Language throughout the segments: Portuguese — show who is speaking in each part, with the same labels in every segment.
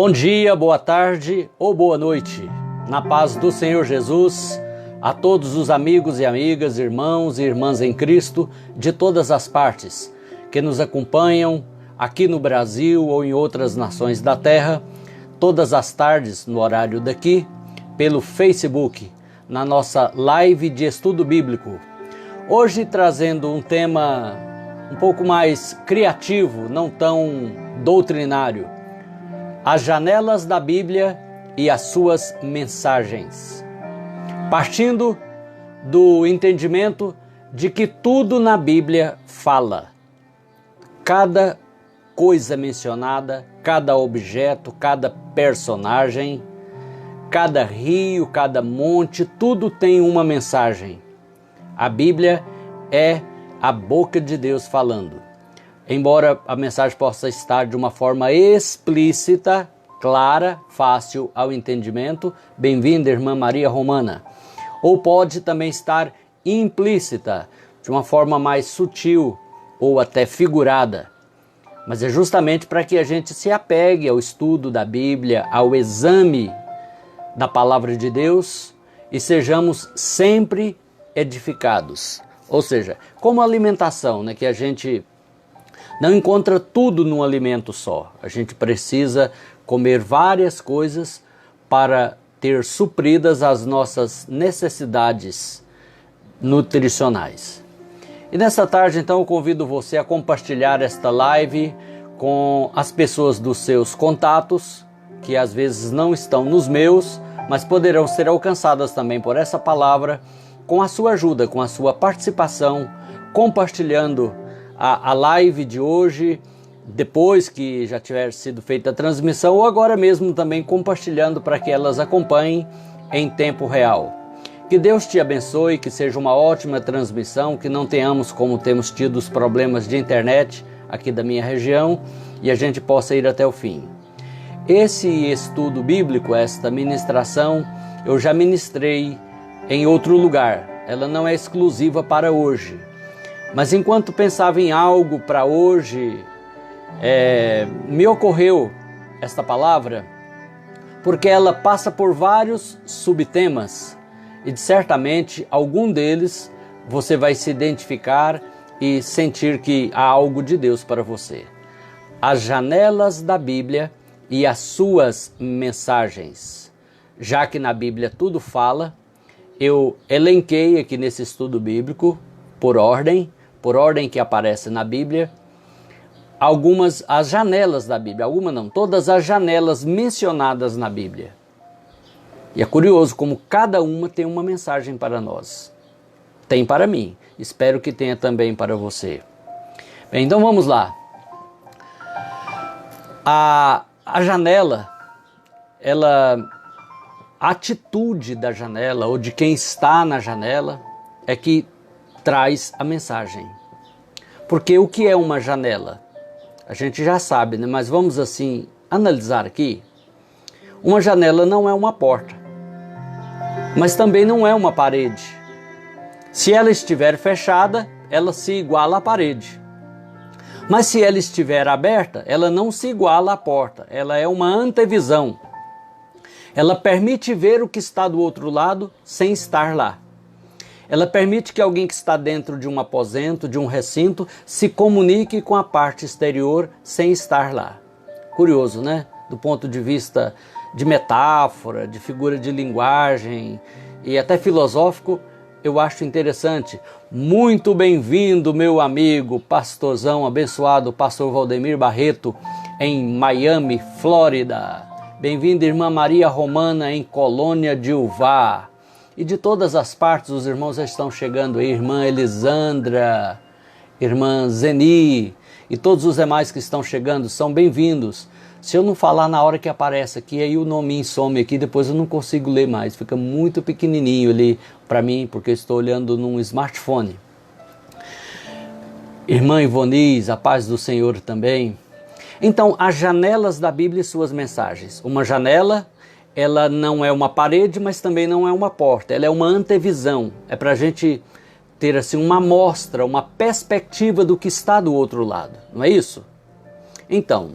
Speaker 1: Bom dia, boa tarde ou boa noite. Na paz do Senhor Jesus, a todos os amigos e amigas, irmãos e irmãs em Cristo de todas as partes que nos acompanham aqui no Brasil ou em outras nações da terra, todas as tardes no horário daqui, pelo Facebook, na nossa live de estudo bíblico. Hoje trazendo um tema um pouco mais criativo, não tão doutrinário. As janelas da Bíblia e as suas mensagens. Partindo do entendimento de que tudo na Bíblia fala. Cada coisa mencionada, cada objeto, cada personagem, cada rio, cada monte, tudo tem uma mensagem. A Bíblia é a boca de Deus falando. Embora a mensagem possa estar de uma forma explícita, clara, fácil ao entendimento, bem-vinda, irmã Maria Romana. Ou pode também estar implícita, de uma forma mais sutil ou até figurada. Mas é justamente para que a gente se apegue ao estudo da Bíblia, ao exame da palavra de Deus e sejamos sempre edificados. Ou seja, como alimentação, né, que a gente não encontra tudo num alimento só. A gente precisa comer várias coisas para ter supridas as nossas necessidades nutricionais. E nesta tarde, então, eu convido você a compartilhar esta live com as pessoas dos seus contatos, que às vezes não estão nos meus, mas poderão ser alcançadas também por essa palavra, com a sua ajuda, com a sua participação, compartilhando a live de hoje, depois que já tiver sido feita a transmissão, ou agora mesmo também compartilhando para que elas acompanhem em tempo real. Que Deus te abençoe, que seja uma ótima transmissão, que não tenhamos como temos tido os problemas de internet aqui da minha região e a gente possa ir até o fim. Esse estudo bíblico, esta ministração, eu já ministrei em outro lugar, ela não é exclusiva para hoje. Mas enquanto pensava em algo para hoje, me ocorreu esta palavra, porque ela passa por vários subtemas e certamente algum deles você vai se identificar e sentir que há algo de Deus para você. As janelas da Bíblia e as suas mensagens. Já que na Bíblia tudo fala, eu elenquei aqui nesse estudo bíblico, por ordem que aparece na Bíblia, as janelas da Bíblia, todas as janelas mencionadas na Bíblia. E é curioso como cada uma tem uma mensagem para nós. Tem para mim, espero que tenha também para você. Bem, então vamos lá. A janela, a atitude da janela ou de quem está na janela é que traz a mensagem. Porque o que é uma janela? A gente já sabe, né? Mas vamos assim analisar aqui. Uma janela não é uma porta, mas também não é uma parede. Se ela estiver fechada, ela se iguala à parede. Mas se ela estiver aberta, ela não se iguala à porta. Ela é uma antevisão. Ela permite ver o que está do outro lado sem estar lá. Ela permite que alguém que está dentro de um aposento, de um recinto, se comunique com a parte exterior sem estar lá. Curioso, né? Do ponto de vista de metáfora, de figura de linguagem e até filosófico, eu acho interessante. Muito bem-vindo, meu amigo, pastorzão abençoado, pastor Valdemir Barreto, em Miami, Flórida. Bem-vinda, irmã Maria Romana, em Colônia de Uvá. E de todas as partes os irmãos já estão chegando aí, irmã Elisandra, irmã Zeni e todos os demais que estão chegando são bem-vindos. Se eu não falar na hora que aparece aqui, aí o nominho some aqui, depois eu não consigo ler mais, fica muito pequenininho ali para mim, porque eu estou olhando num smartphone. Irmã Ivoniz, a paz do Senhor também. Então, as janelas da Bíblia e suas mensagens. Uma janela, ela não é uma parede, mas também não é uma porta. Ela é uma antevisão. É para a gente ter assim uma amostra, uma perspectiva do que está do outro lado. Não é isso? Então,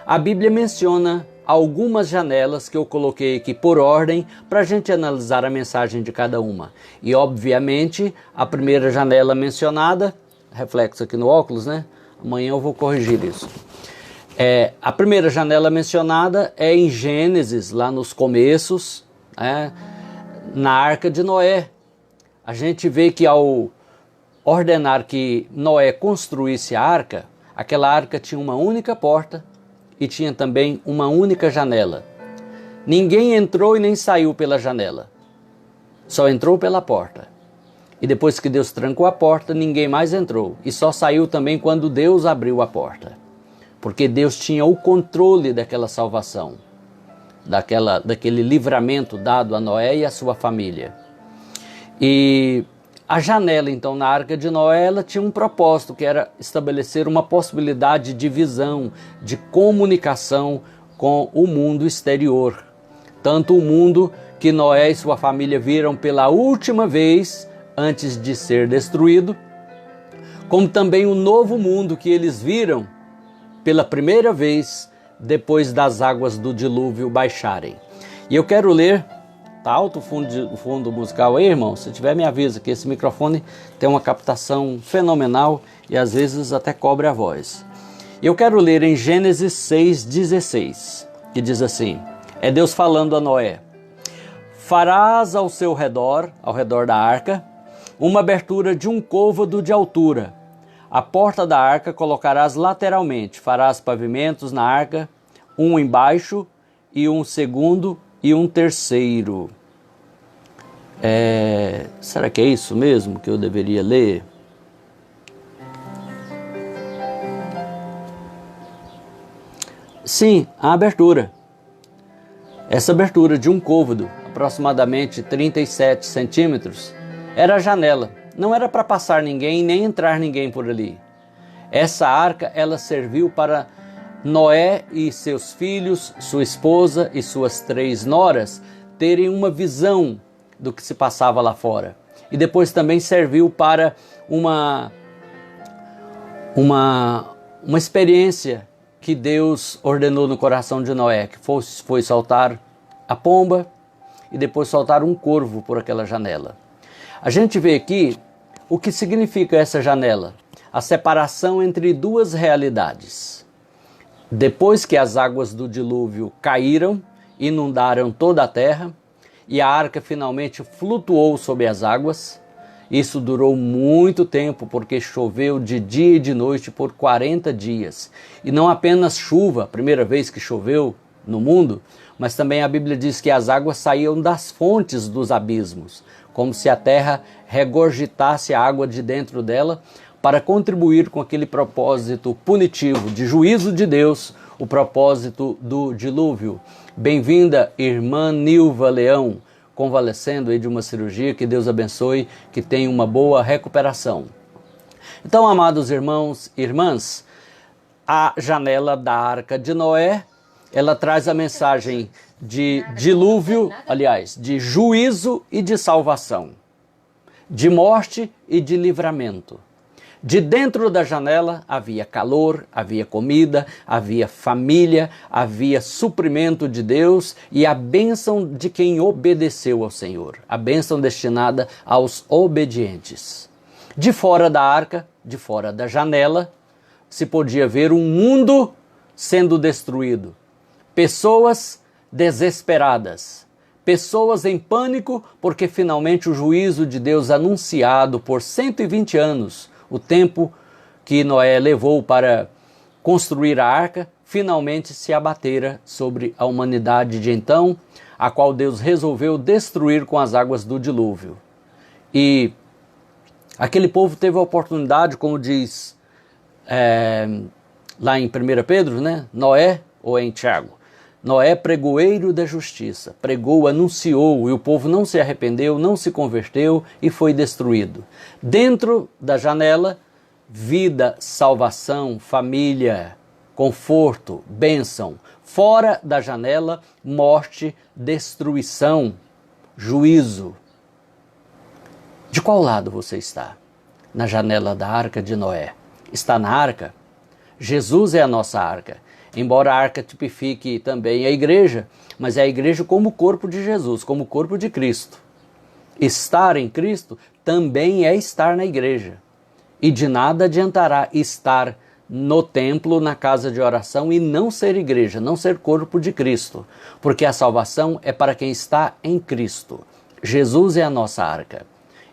Speaker 1: a Bíblia menciona algumas janelas que eu coloquei aqui por ordem para a gente analisar a mensagem de cada uma. E obviamente a primeira janela mencionada, reflexo aqui no óculos, né? Amanhã eu vou corrigir isso. A primeira janela mencionada é em Gênesis, lá nos começos, na Arca de Noé. A gente vê que ao ordenar que Noé construísse a arca, aquela arca tinha uma única porta e tinha também uma única janela. Ninguém entrou e nem saiu pela janela, só entrou pela porta. E depois que Deus trancou a porta, ninguém mais entrou. E só saiu também quando Deus abriu a porta. Porque Deus tinha o controle daquela salvação, daquele livramento dado a Noé e a sua família. E a janela, então, na Arca de Noé, ela tinha um propósito, que era estabelecer uma possibilidade de visão, de comunicação com o mundo exterior. Tanto o mundo que Noé e sua família viram pela última vez, antes de ser destruído, como também o novo mundo que eles viram pela primeira vez depois das águas do dilúvio baixarem. E eu quero ler, tá alto o fundo musical aí, irmão? Se tiver, me avisa, que esse microfone tem uma captação fenomenal e às vezes até cobre a voz. Eu quero ler em Gênesis 6,16, que diz assim, é Deus falando a Noé: farás ao seu redor, ao redor da arca, uma abertura de um côvado de altura. A porta da arca colocarás lateralmente, farás pavimentos na arca, um embaixo e um segundo e um terceiro. Será que é isso mesmo que eu deveria ler? Sim, a abertura. Essa abertura de um côvado, aproximadamente 37 centímetros, era a janela. Não era para passar ninguém, nem entrar ninguém por ali. Essa arca, ela serviu para Noé e seus filhos, sua esposa e suas 3 noras terem uma visão do que se passava lá fora. E depois também serviu para uma experiência que Deus ordenou no coração de Noé, que foi soltar a pomba e depois soltar um corvo por aquela janela. A gente vê aqui o que significa essa janela, a separação entre duas realidades. Depois que as águas do dilúvio caíram, inundaram toda a terra, e a arca finalmente flutuou sobre as águas. Isso durou muito tempo, porque choveu de dia e de noite por 40 dias. E não apenas chuva, a primeira vez que choveu no mundo, mas também a Bíblia diz que as águas saíam das fontes dos abismos, como se a terra regurgitasse a água de dentro dela, para contribuir com aquele propósito punitivo de juízo de Deus, o propósito do dilúvio. Bem-vinda, irmã Nilva Leão, convalescendo aí de uma cirurgia, que Deus abençoe, que tenha uma boa recuperação. Então, amados irmãos e irmãs, a janela da Arca de Noé, ela traz a mensagem de dilúvio, aliás, de juízo e de salvação, de morte e de livramento. De dentro da janela havia calor, havia comida, havia família, havia suprimento de Deus e a bênção de quem obedeceu ao Senhor, a bênção destinada aos obedientes. De fora da arca, de fora da janela, se podia ver um mundo sendo destruído, pessoas desesperadas, pessoas em pânico porque finalmente o juízo de Deus anunciado por 120 anos, o tempo que Noé levou para construir a arca, finalmente se abatera sobre a humanidade de então, a qual Deus resolveu destruir com as águas do dilúvio. E aquele povo teve a oportunidade, como diz lá em 1 Pedro, né? Noé, ou em Tiago, Noé, pregoeiro da justiça, pregou, anunciou, e o povo não se arrependeu, não se converteu e foi destruído. Dentro da janela, vida, salvação, família, conforto, bênção. Fora da janela, morte, destruição, juízo. De qual lado você está? Na janela da Arca de Noé. Está na arca? Jesus é a nossa arca. embora a arca tipifique também a igreja, mas é a igreja como corpo de Jesus, como corpo de Cristo. Estar em Cristo também é estar na igreja. E de nada adiantará estar no templo, na casa de oração e não ser igreja, não ser corpo de Cristo, porque a salvação é para quem está em Cristo. Jesus é a nossa arca.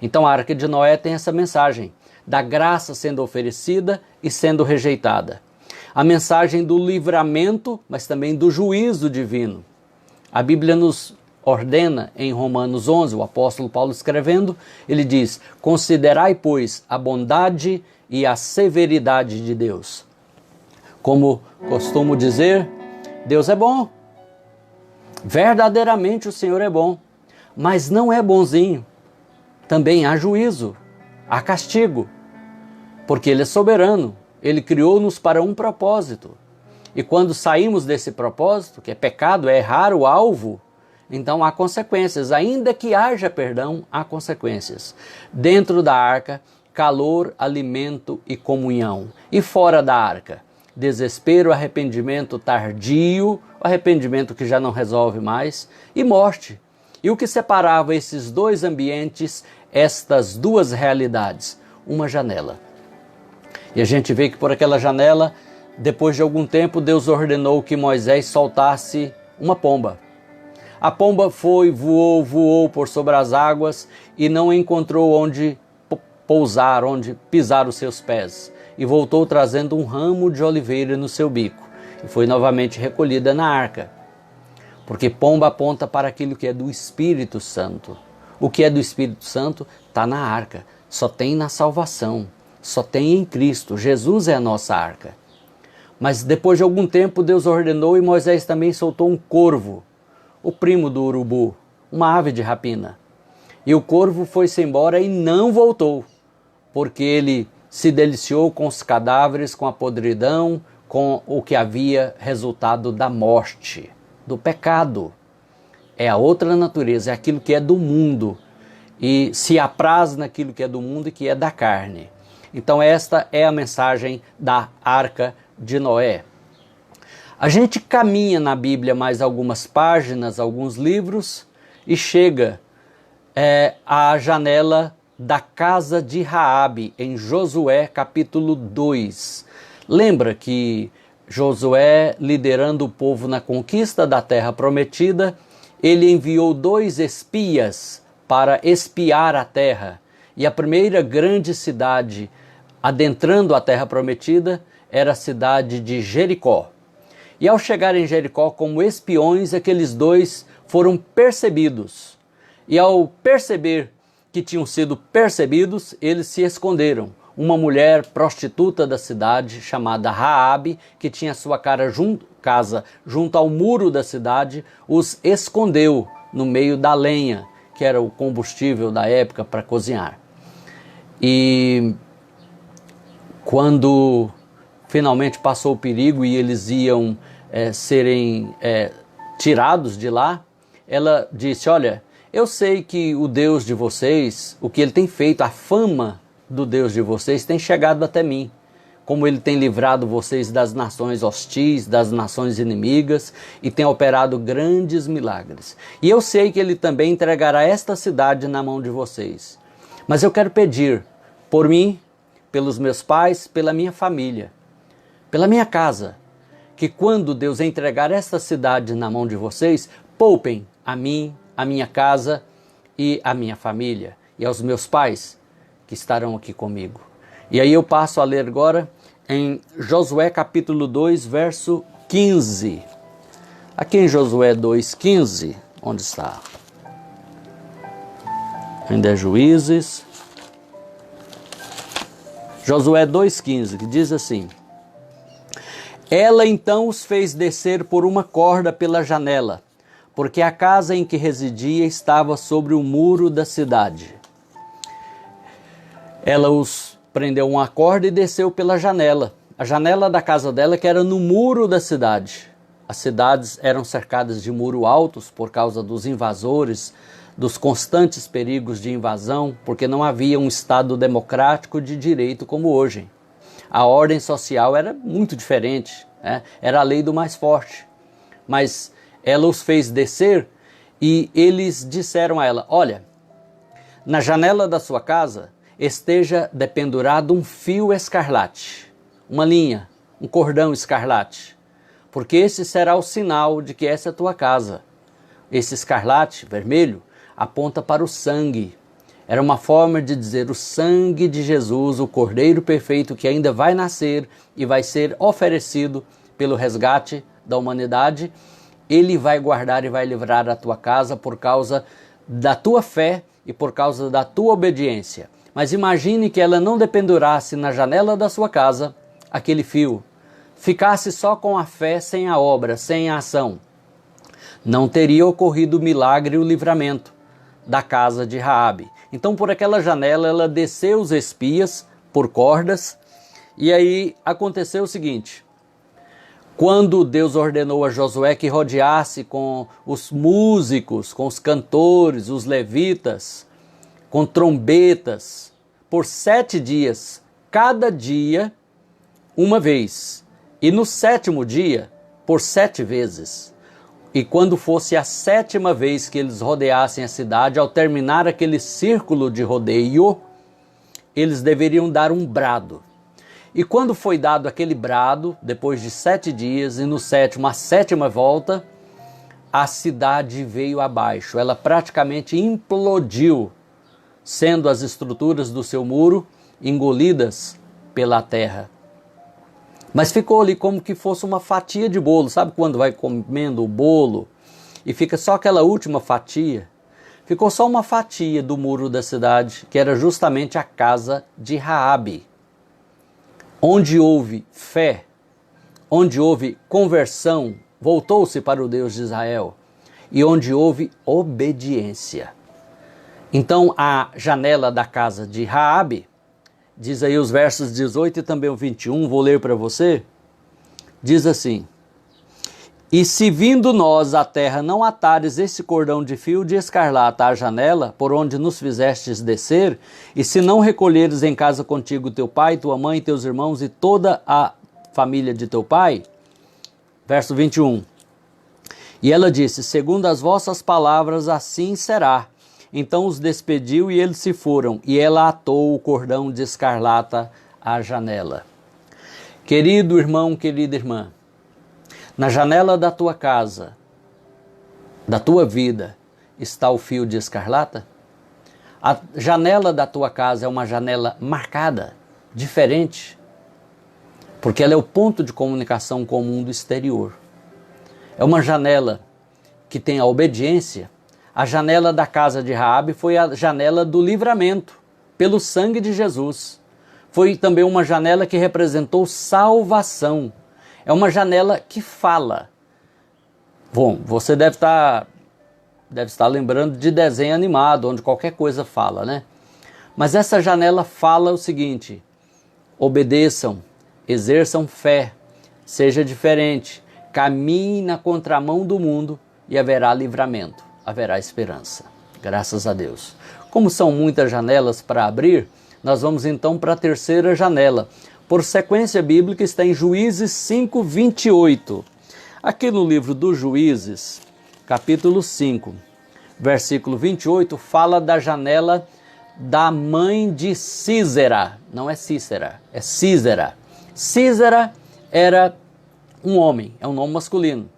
Speaker 1: Então a arca de Noé tem essa mensagem da graça sendo oferecida e sendo rejeitada. A mensagem do livramento, mas também do juízo divino. A Bíblia nos ordena em Romanos 11, o apóstolo Paulo escrevendo, ele diz: considerai, pois, a bondade e a severidade de Deus. Como costumo dizer, Deus é bom. Verdadeiramente o Senhor é bom, mas não é bonzinho. Também há juízo, há castigo, porque Ele é soberano. Ele criou-nos para um propósito. E quando saímos desse propósito, que é pecado, é errar o alvo, então há consequências. Ainda que haja perdão, há consequências. Dentro da arca, calor, alimento e comunhão. E fora da arca, desespero, arrependimento tardio, arrependimento que já não resolve mais, e morte. E o que separava esses dois ambientes, estas duas realidades? Uma janela. E a gente vê que por aquela janela, depois de algum tempo, Deus ordenou que Moisés soltasse uma pomba. A pomba voou por sobre as águas e não encontrou onde pousar, onde pisar os seus pés. E voltou trazendo um ramo de oliveira no seu bico. E foi novamente recolhida na arca. Porque pomba aponta para aquilo que é do Espírito Santo. O que é do Espírito Santo está na arca. Só tem na salvação. Só tem em Cristo. Jesus é a nossa arca. Mas depois de algum tempo Deus ordenou e Moisés também soltou um corvo, o primo do urubu, uma ave de rapina. E o corvo foi-se embora e não voltou, porque ele se deliciou com os cadáveres, com a podridão, com o que havia resultado da morte, do pecado. É a outra natureza, é aquilo que é do mundo e se apraz naquilo que é do mundo e que é da carne. Então esta é a mensagem da Arca de Noé. A gente caminha na Bíblia mais algumas páginas, alguns livros, e chega à janela da casa de Raabe, em Josué capítulo 2. Lembra que Josué, liderando o povo na conquista da terra prometida, ele enviou 2 espias para espiar a terra. E a primeira grande cidade adentrando a terra prometida era a cidade de Jericó. E ao chegar em Jericó como espiões, aqueles 2 foram percebidos. E ao perceber que tinham sido percebidos, eles se esconderam. Uma mulher prostituta da cidade, chamada Raabe, que tinha sua casa junto ao muro da cidade, os escondeu no meio da lenha, que era o combustível da época para cozinhar. E quando finalmente passou o perigo e eles iam serem tirados de lá, ela disse: olha, eu sei que o Deus de vocês, o que ele tem feito, a fama do Deus de vocês tem chegado até mim, como ele tem livrado vocês das nações hostis, das nações inimigas, e tem operado grandes milagres. E eu sei que ele também entregará esta cidade na mão de vocês. Mas eu quero pedir por mim, pelos meus pais, pela minha família, pela minha casa, que quando Deus entregar esta cidade na mão de vocês, poupem a mim, a minha casa e a minha família, e aos meus pais que estarão aqui comigo. E aí eu passo a ler agora em Josué capítulo 2, verso 15. Aqui em Josué 2,15, onde está? Ainda é Juízes. Josué 2,15, que diz assim: ela então os fez descer por uma corda pela janela, porque a casa em que residia estava sobre o muro da cidade. Ela os prendeu uma corda e desceu pela janela. A janela da casa dela, que era no muro da cidade. As cidades eram cercadas de muros altos por causa dos invasores, dos constantes perigos de invasão, porque não havia um Estado democrático de direito como hoje. A ordem social era muito diferente. né? Era a lei do mais forte. Mas ela os fez descer e eles disseram a ela: olha, na janela da sua casa esteja dependurado um fio escarlate, uma linha, um cordão escarlate, porque esse será o sinal de que essa é a tua casa. Esse escarlate vermelho aponta para o sangue. Era uma forma de dizer: o sangue de Jesus, o Cordeiro perfeito que ainda vai nascer e vai ser oferecido pelo resgate da humanidade, ele vai guardar e vai livrar a tua casa por causa da tua fé e por causa da tua obediência. Mas imagine que ela não dependurasse na janela da sua casa aquele fio, ficasse só com a fé, sem a obra, sem a ação. Não teria ocorrido o milagre e o livramento da casa de Raabe. Então, por aquela janela, ela desceu os espias por cordas, e aí aconteceu o seguinte: quando Deus ordenou a Josué que rodeasse com os músicos, com os cantores, os levitas, com trombetas, por 7 dias, cada dia, uma vez, e no 7º dia, por 7 vezes. E quando fosse a 7ª vez que eles rodeassem a cidade, ao terminar aquele círculo de rodeio, eles deveriam dar um brado. E quando foi dado aquele brado, depois de 7 dias, e no 7º, a 7ª volta, a cidade veio abaixo. Ela praticamente implodiu, sendo as estruturas do seu muro engolidas pela terra. Mas ficou ali como que fosse uma fatia de bolo. Sabe quando vai comendo o bolo e fica só aquela última fatia? Ficou só uma fatia do muro da cidade, que era justamente a casa de Raabe. Onde houve fé, onde houve conversão, voltou-se para o Deus de Israel. E onde houve obediência. Então a janela da casa de Raabe, diz aí os versos 18 e também o 21, vou ler para você, diz assim: e se vindo nós à terra não atares esse cordão de fio de escarlata à janela, por onde nos fizestes descer, e se não recolheres em casa contigo teu pai, tua mãe, teus irmãos e toda a família de teu pai. Verso 21. E ela disse: segundo as vossas palavras, assim será. Então os despediu e eles se foram, e ela atou o cordão de escarlata à janela. Querido irmão, querida irmã, na janela da tua casa, da tua vida, está o fio de escarlata? A janela da tua casa é uma janela marcada, diferente, porque ela é o ponto de comunicação com o mundo exterior. É uma janela que tem a obediência. A janela da casa de Raabe foi a janela do livramento, pelo sangue de Jesus. Foi também uma janela que representou salvação. É uma janela que fala. Bom, você deve estar lembrando de desenho animado, onde qualquer coisa fala, né? Mas essa janela fala o seguinte: obedeçam, exerçam fé, seja diferente, caminhe na contramão do mundo e haverá livramento. Haverá esperança, graças a Deus. Como são muitas janelas para abrir, nós vamos então para a terceira janela. Por sequência bíblica está em Juízes 5:28. Aqui no livro dos Juízes, capítulo 5, versículo 28, fala da janela da mãe de Sísera. Não é Cícera, é Sísera. Sísera era um homem, é um nome masculino.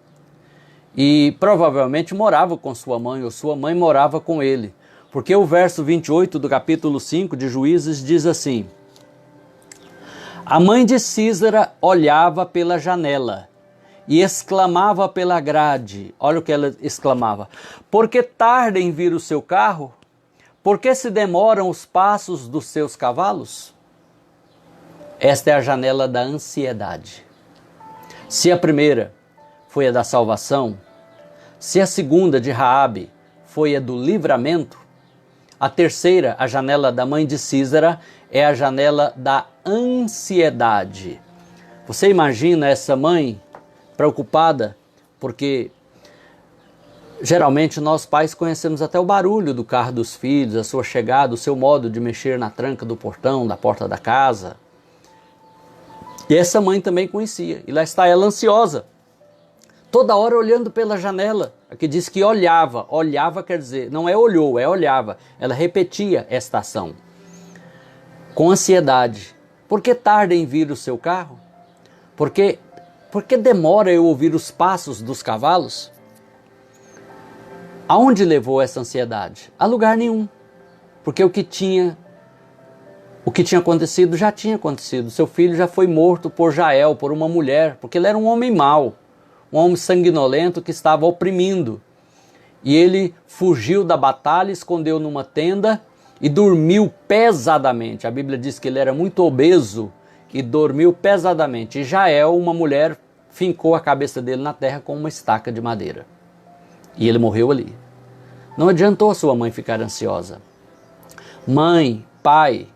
Speaker 1: E provavelmente morava com sua mãe, ou sua mãe morava com ele. Porque o verso 28 do capítulo 5 de Juízes diz assim: a mãe de Sísera olhava pela janela e exclamava pela grade. Olha o que ela exclamava: por que tarda em vir o seu carro? Por que se demoram os passos dos seus cavalos? Esta é a janela da ansiedade. Se a primeira foi a da salvação, se a segunda de Raabe foi a do livramento, a terceira, a janela da mãe de Sísera, é a janela da ansiedade. Você imagina essa mãe preocupada, porque geralmente nós pais conhecemos até o barulho do carro dos filhos, a sua chegada, o seu modo de mexer na tranca do portão, da porta da casa. E essa mãe também conhecia. E lá está ela ansiosa, toda hora olhando pela janela. Aqui diz que olhava. Olhava quer dizer, não é olhou, é olhava. Ela repetia esta ação. Com ansiedade. Por que tarda em vir o seu carro? Por que demora eu ouvir os passos dos cavalos? Aonde levou essa ansiedade? A lugar nenhum. Porque o que tinha acontecido já tinha acontecido. Seu filho já foi morto por Jael, por uma mulher, porque ele era um homem mau, um homem sanguinolento que estava oprimindo. E ele fugiu da batalha, escondeu numa tenda e dormiu pesadamente. A Bíblia diz que ele era muito obeso e dormiu pesadamente. E Jael, uma mulher, fincou a cabeça dele na terra com uma estaca de madeira. E ele morreu ali. Não adiantou a sua mãe ficar ansiosa. Mãe, pai,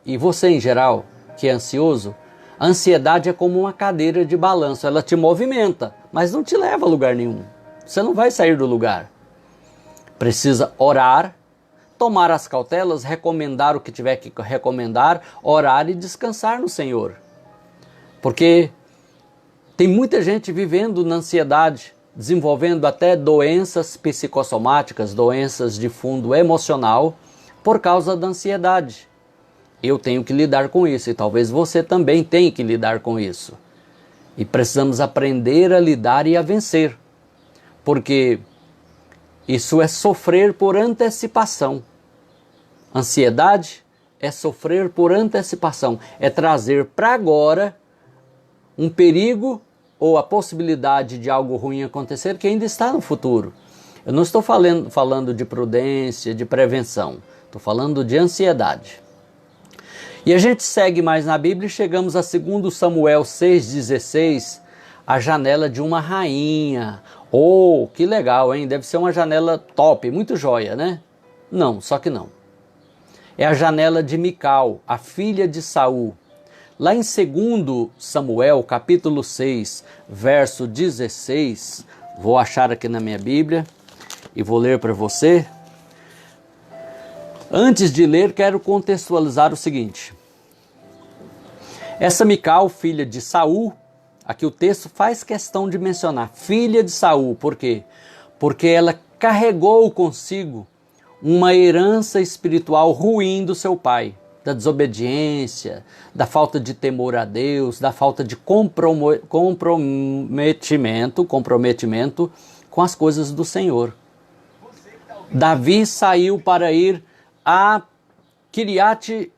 Speaker 1: e você em geral, que é ansioso, a ansiedade é como uma cadeira de balanço. Ela te movimenta, mas não te leva a lugar nenhum. Você não vai sair do lugar. Precisa orar, tomar as cautelas, recomendar o que tiver que recomendar, orar e descansar no Senhor. Porque tem muita gente vivendo na ansiedade, desenvolvendo até doenças psicossomáticas, doenças de fundo emocional, por causa da ansiedade. Eu tenho que lidar com isso e talvez você também tenha que lidar com isso. E precisamos aprender a lidar e a vencer. Porque isso é sofrer por antecipação. Ansiedade é sofrer por antecipação. É trazer para agora um perigo ou a possibilidade de algo ruim acontecer que ainda está no futuro. Eu não estou falando de prudência, de prevenção. Estou falando de ansiedade. E a gente segue mais na Bíblia e chegamos a 2 Samuel 6,16, a janela de uma rainha. Oh, que legal, hein? Deve ser uma janela top, muito joia, né? Não, só que não. É a janela de Mical, a filha de Saul. Lá em 2 Samuel, capítulo 6, verso 16, vou achar aqui na minha Bíblia e vou ler para você. Antes de ler, quero contextualizar o seguinte. Essa Mical, filha de Saul, aqui o texto faz questão de mencionar, filha de Saul, por quê? Porque ela carregou consigo uma herança espiritual ruim do seu pai, da desobediência, da falta de temor a Deus, da falta de comprometimento com as coisas do Senhor. Davi saiu para ir a Kiriate,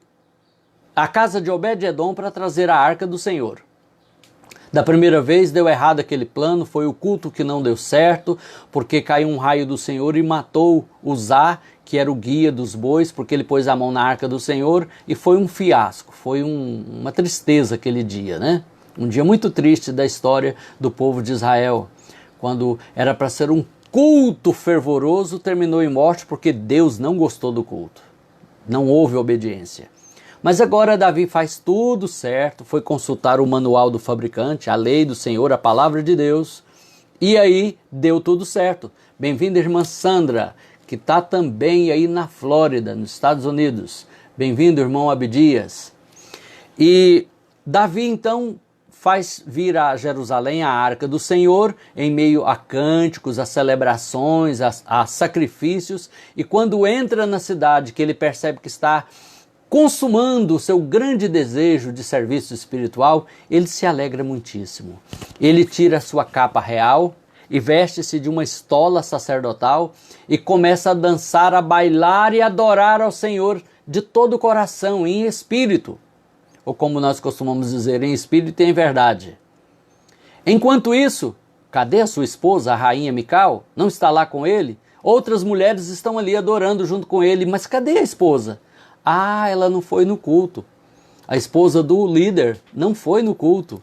Speaker 1: a casa de Obed-edom, para trazer a arca do Senhor. Da primeira vez deu errado aquele plano, foi o culto que não deu certo, porque caiu um raio do Senhor e matou Uzá, que era o guia dos bois, porque ele pôs a mão na arca do Senhor, e foi um fiasco, foi uma tristeza aquele dia, né? Um dia muito triste da história do povo de Israel, quando era para ser um culto fervoroso, terminou em morte porque Deus não gostou do culto. Não houve obediência. Mas agora Davi faz tudo certo, foi consultar o manual do fabricante, a lei do Senhor, a palavra de Deus, e aí deu tudo certo. Bem-vinda, irmã Sandra, que está também aí na Flórida, nos Estados Unidos. Bem-vindo, irmão Abdias. E Davi então faz vir a Jerusalém a arca do Senhor, em meio a cânticos, a celebrações, a sacrifícios, e quando entra na cidade, que ele percebe que está consumando o seu grande desejo de serviço espiritual, ele se alegra muitíssimo. Ele tira a sua capa real e veste-se de uma estola sacerdotal e começa a dançar, a bailar e adorar ao Senhor de todo o coração, em espírito. Ou como nós costumamos dizer, em espírito e em verdade. Enquanto isso, cadê a sua esposa, a rainha Mical? Não está lá com ele? Outras mulheres estão ali adorando junto com ele, mas cadê a esposa? Ah, ela não foi no culto. A esposa do líder não foi no culto.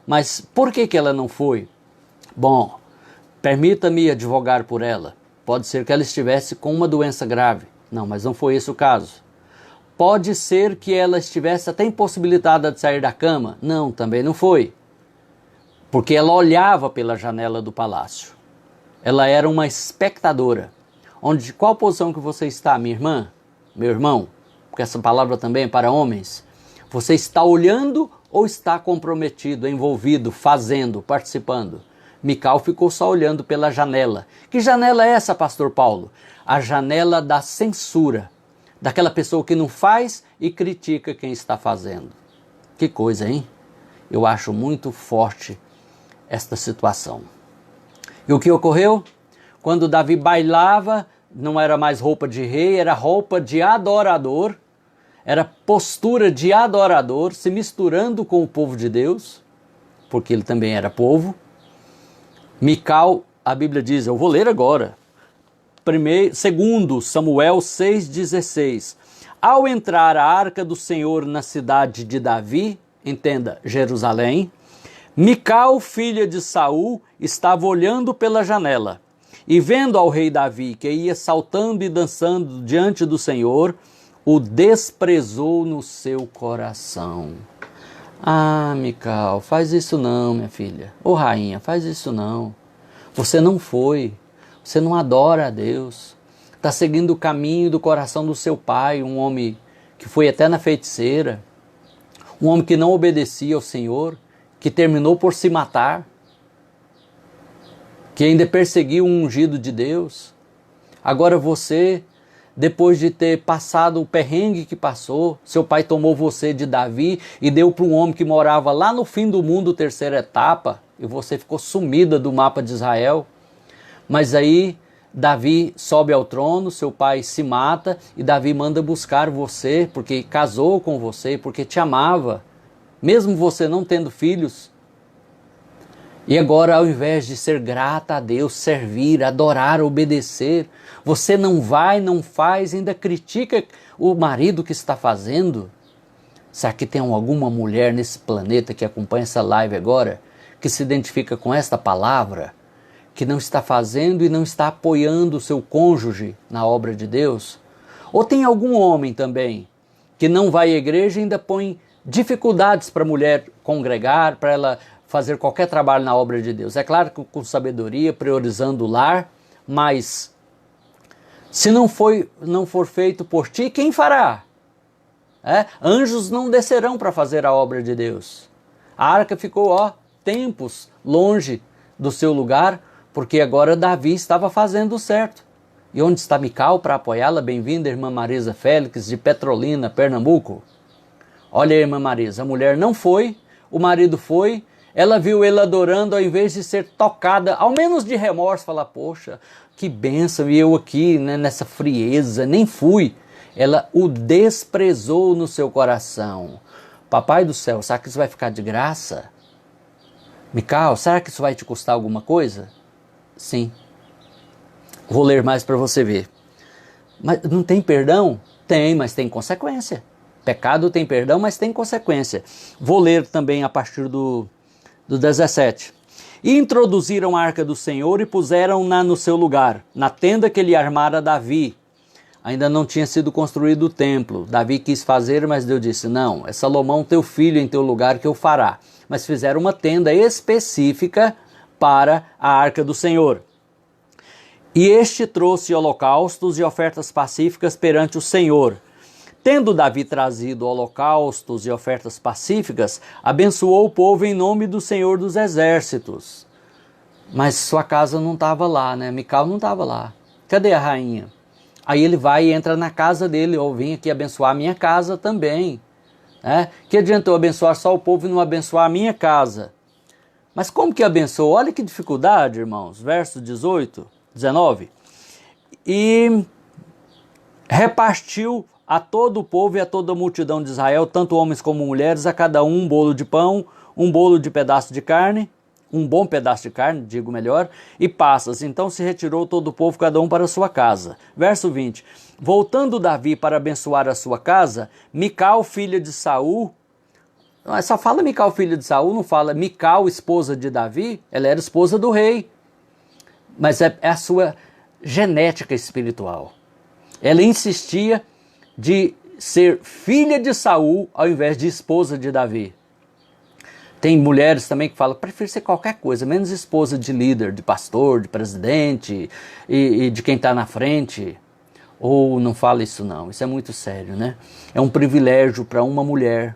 Speaker 1: Mas por que ela não foi? Bom, permita-me advogar por ela. Pode ser que ela estivesse com uma doença grave. Não, mas não foi esse o caso. Pode ser que ela estivesse até impossibilitada de sair da cama. Não, também não foi. Porque ela olhava pela janela do palácio. Ela era uma espectadora. Qual posição que você está, minha irmã? Meu irmão? Porque essa palavra também é para homens. Você está olhando ou está comprometido, envolvido, fazendo, participando? Mical ficou só olhando pela janela. Que janela é essa, pastor Paulo? A janela da censura, daquela pessoa que não faz e critica quem está fazendo. Que coisa, hein? Eu acho muito forte esta situação. E o que ocorreu? Quando Davi bailava, não era mais roupa de rei, era roupa de adorador, era postura de adorador, se misturando com o povo de Deus, porque ele também era povo. Mical, a Bíblia diz, eu vou ler agora, 2 Samuel 6,16. Ao entrar a arca do Senhor na cidade de Davi, entenda, Jerusalém, Mical, filha de Saul, estava olhando pela janela e vendo ao rei Davi que ia saltando e dançando diante do Senhor, o desprezou no seu coração. Ah, Mical, faz isso não, minha filha. Ô rainha, faz isso não. Você não foi, você não adora a Deus. Está seguindo o caminho do coração do seu pai, um homem que foi até na feiticeira, um homem que não obedecia ao Senhor, que terminou por se matar, que ainda perseguiu um ungido de Deus. Agora você, depois de ter passado o perrengue que passou, seu pai tomou você de Davi e deu para um homem que morava lá no fim do mundo, terceira etapa, e você ficou sumida do mapa de Israel. Mas aí Davi sobe ao trono, seu pai se mata e Davi manda buscar você, porque casou com você, porque te amava, mesmo você não tendo filhos. E agora, ao invés de ser grata a Deus, servir, adorar, obedecer, você não vai, não faz, ainda critica o marido que está fazendo. Será que tem alguma mulher nesse planeta que acompanha essa live agora, que se identifica com esta palavra, que não está fazendo e não está apoiando o seu cônjuge na obra de Deus? Ou tem algum homem também que não vai à igreja e ainda põe dificuldades para a mulher congregar, para ela fazer qualquer trabalho na obra de Deus? É claro que com sabedoria, priorizando o lar, mas se não for feito por ti, quem fará? Anjos não descerão para fazer a obra de Deus. A arca ficou tempos longe do seu lugar, porque agora Davi estava fazendo o certo. E onde está Mical para apoiá-la? Bem-vinda, irmã Marisa Félix, de Petrolina, Pernambuco. Olha aí, irmã Marisa, a mulher não foi, o marido foi, ela viu ele adorando, ao invés de ser tocada, ao menos de remorso, falar, poxa, que bênção, e eu aqui, né, nessa frieza, nem fui. Ela o desprezou no seu coração. Papai do céu, será que isso vai ficar de graça? Mical, será que isso vai te custar alguma coisa? Sim. Vou ler mais para você ver. Mas não tem perdão? Tem, mas tem consequência. Pecado tem perdão, mas tem consequência. Vou ler também a partir do 17. E introduziram a arca do Senhor e puseram-na no seu lugar, na tenda que lhe armara Davi. Ainda não tinha sido construído o templo. Davi quis fazer, mas Deus disse, não, é Salomão teu filho em teu lugar que eu fará. Mas fizeram uma tenda específica para a arca do Senhor. E este trouxe holocaustos e ofertas pacíficas perante o Senhor. Tendo Davi trazido holocaustos e ofertas pacíficas, abençoou o povo em nome do Senhor dos Exércitos. Mas sua casa não estava lá, né? Mical não estava lá. Cadê a rainha? Aí ele vai e entra na casa dele, eu vim aqui abençoar a minha casa também. Que adiantou abençoar só o povo e não abençoar a minha casa? Mas como que abençoou? Olha que dificuldade, irmãos. Verso 18, 19. E repartiu a todo o povo e a toda a multidão de Israel, tanto homens como mulheres, a cada um bolo de pão, um bolo de pedaço de carne, um bom pedaço de carne, digo melhor, e passas. Então se retirou todo o povo, cada um para a sua casa. Verso 20. Voltando Davi para abençoar a sua casa, Mical, filha de Saul, só fala Mical, filha de Saul, não fala Mical, esposa de Davi, ela era esposa do rei, mas é a sua genética espiritual. Ela insistia de ser filha de Saul ao invés de esposa de Davi. Tem mulheres também que falam, prefiro ser qualquer coisa, menos esposa de líder, de pastor, de presidente e de quem está na frente. Ou não fala isso não, isso é muito sério, né? É um privilégio para uma mulher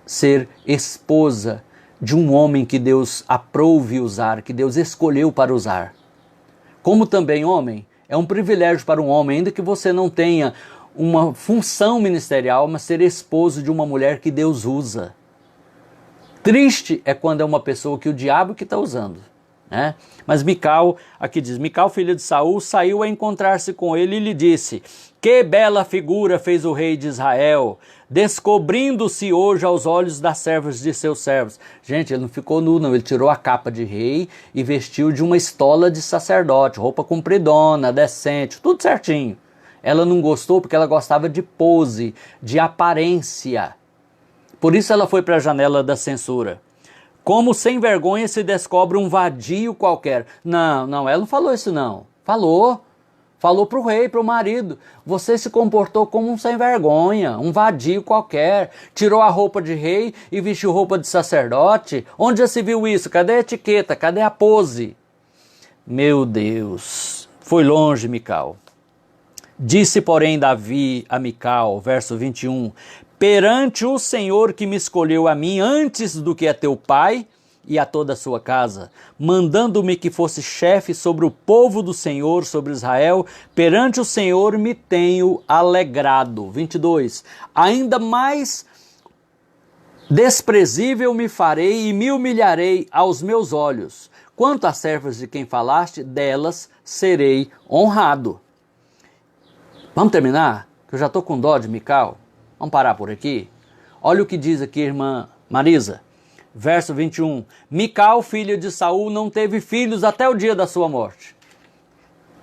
Speaker 1: ser esposa de um homem que Deus aprouve usar, que Deus escolheu para usar. Como também, homem, é um privilégio para um homem, ainda que você não tenha uma função ministerial, mas ser esposo de uma mulher que Deus usa. Triste é quando é uma pessoa que o diabo que está usando, né? Mas Mical, aqui diz, Mical, filha de Saul, saiu a encontrar-se com ele e lhe disse: que bela figura fez o rei de Israel, descobrindo-se hoje aos olhos das servas de seus servos. Gente, ele não ficou nu, não. Ele tirou a capa de rei e vestiu de uma estola de sacerdote, roupa compridona, decente, tudo certinho. Ela não gostou porque ela gostava de pose, de aparência. Por isso ela foi para a janela da censura. Como sem vergonha se descobre um vadio qualquer. Não, ela não falou isso não. Falou para o rei, para o marido. Você se comportou como um sem vergonha, um vadio qualquer. Tirou a roupa de rei e vestiu roupa de sacerdote. Onde já se viu isso? Cadê a etiqueta? Cadê a pose? Meu Deus, foi longe Mical. Disse, porém, Davi a Mical, verso 21, perante o Senhor que me escolheu a mim antes do que a teu pai e a toda a sua casa, mandando-me que fosse chefe sobre o povo do Senhor, sobre Israel, perante o Senhor me tenho alegrado. 22, ainda mais desprezível me farei e me humilharei aos meus olhos. Quanto às servas de quem falaste, delas serei honrado. Vamos terminar? Que eu já estou com dó de Mical. Vamos parar por aqui? Olha o que diz aqui, irmã Marisa. Verso 21. Mical, filha de Saul, não teve filhos até o dia da sua morte.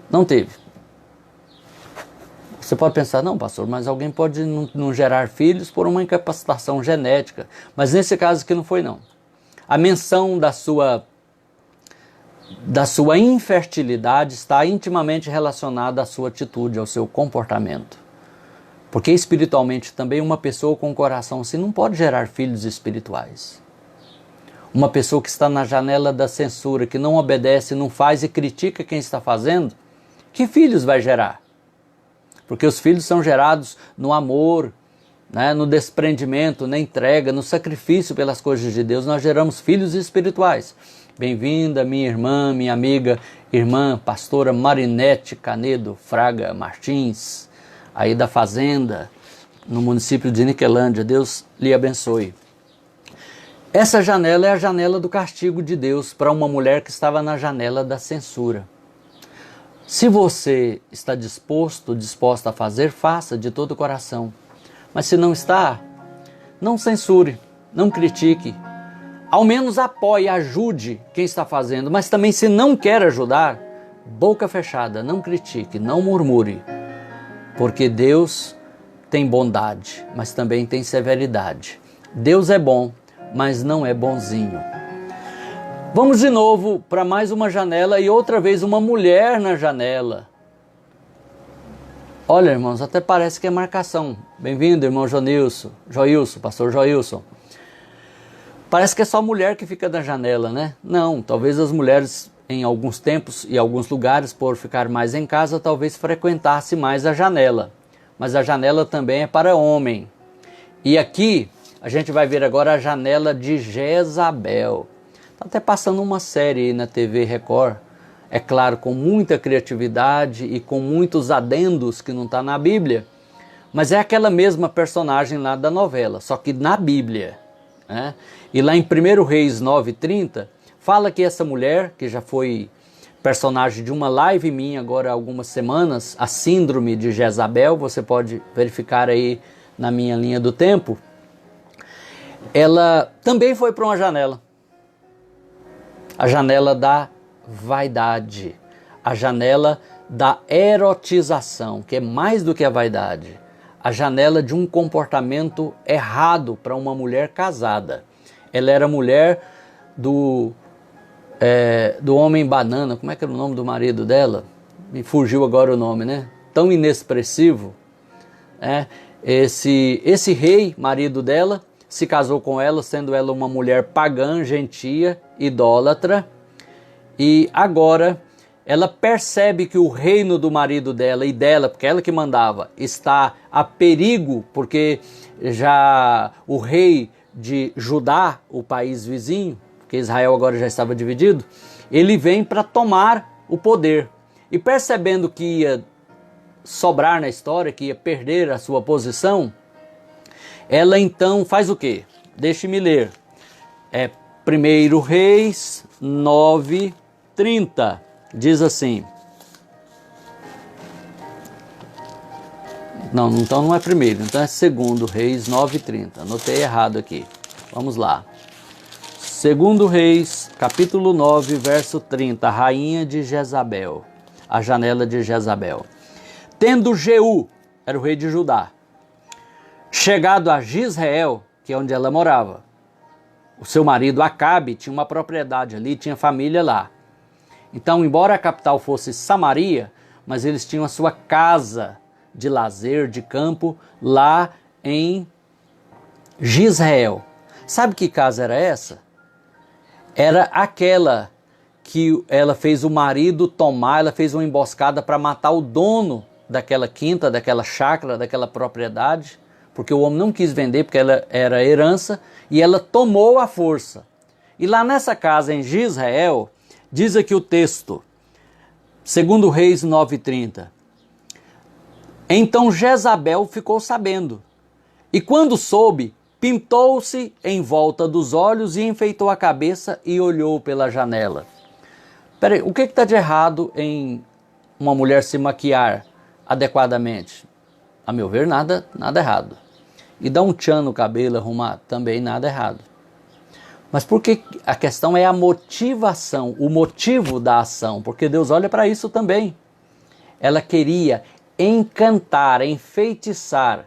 Speaker 1: Não teve. Você pode pensar, não, pastor, mas alguém pode não gerar filhos por uma incapacitação genética. Mas nesse caso aqui não foi, não. A menção da sua infertilidade está intimamente relacionada à sua atitude, ao seu comportamento. Porque espiritualmente também uma pessoa com um coração assim não pode gerar filhos espirituais. Uma pessoa que está na janela da censura, que não obedece, não faz e critica quem está fazendo, que filhos vai gerar? Porque os filhos são gerados no amor, né, no desprendimento, na entrega, no sacrifício pelas coisas de Deus. Nós geramos filhos espirituais. Bem-vinda, minha irmã, minha amiga, irmã pastora Marinete Canedo Fraga Martins, aí da Fazenda, no município de Niquelândia. Deus lhe abençoe. Essa janela é a janela do castigo de Deus para uma mulher que estava na janela da censura. Se você está disposta a fazer, faça de todo o coração. Mas se não está, não censure, não critique. Ao menos apoie, ajude quem está fazendo. Mas também se não quer ajudar, boca fechada, não critique, não murmure. Porque Deus tem bondade, mas também tem severidade. Deus é bom, mas não é bonzinho. Vamos de novo para mais uma janela e outra vez uma mulher na janela. Olha, irmãos, até parece que é marcação. Bem-vindo, irmão Joilson, pastor Joilson. Parece que é só mulher que fica na janela, né? Não, talvez as mulheres em alguns tempos e alguns lugares, por ficar mais em casa, talvez frequentasse mais a janela. Mas a janela também é para homem. E aqui a gente vai ver agora a janela de Jezabel. Está até passando uma série aí na TV Record. É claro, com muita criatividade e com muitos adendos que não está na Bíblia. Mas é aquela mesma personagem lá da novela, só que na Bíblia, né? E lá em 1 Reis 9:30, fala que essa mulher, que já foi personagem de uma live minha agora há algumas semanas, a síndrome de Jezabel, você pode verificar aí na minha linha do tempo, ela também foi para uma janela. A janela da vaidade, a janela da erotização, que é mais do que a vaidade, a janela de um comportamento errado para uma mulher casada. Ela era mulher do homem banana. Como é que era o nome do marido dela? Me fugiu agora o nome, né? Tão inexpressivo. Esse rei, marido dela, se casou com ela, sendo ela uma mulher pagã, gentia, idólatra. E agora ela percebe que o reino do marido dela e dela, porque ela que mandava, está a perigo, porque já o rei de Judá, o país vizinho, porque Israel agora já estava dividido, ele vem para tomar o poder. E percebendo que ia sobrar na história, que ia perder a sua posição, ela então faz o quê? Deixe-me ler. 1 Reis 9:30. Diz assim. Não, então não é primeiro, então é 2 Reis 9:30. Anotei errado aqui. Vamos lá. 2 Reis, capítulo 9, verso 30. A rainha de Jezabel. A janela de Jezabel. Tendo Jeú, era o rei de Judá, chegado a Jizreel, que é onde ela morava. O seu marido Acabe tinha uma propriedade ali, tinha família lá. Então, embora a capital fosse Samaria, mas eles tinham a sua casa de lazer, de campo, lá em Jizreel. Sabe que casa era essa? Era aquela que ela fez o marido tomar, ela fez uma emboscada para matar o dono daquela quinta, daquela chácara, daquela propriedade, porque o homem não quis vender, porque ela era herança, e ela tomou à força. E lá nessa casa em Jizreel, diz aqui o texto, 2 Reis 9:30. Então Jezabel ficou sabendo, e quando soube, pintou-se em volta dos olhos e enfeitou a cabeça e olhou pela janela. Peraí, o que está de errado em uma mulher se maquiar adequadamente? A meu ver, nada errado. E dar um tchan no cabelo, arrumar, também nada errado. Mas por que a questão é a motivação, o motivo da ação? Porque Deus olha para isso também. Ela queria encantar, enfeitiçar,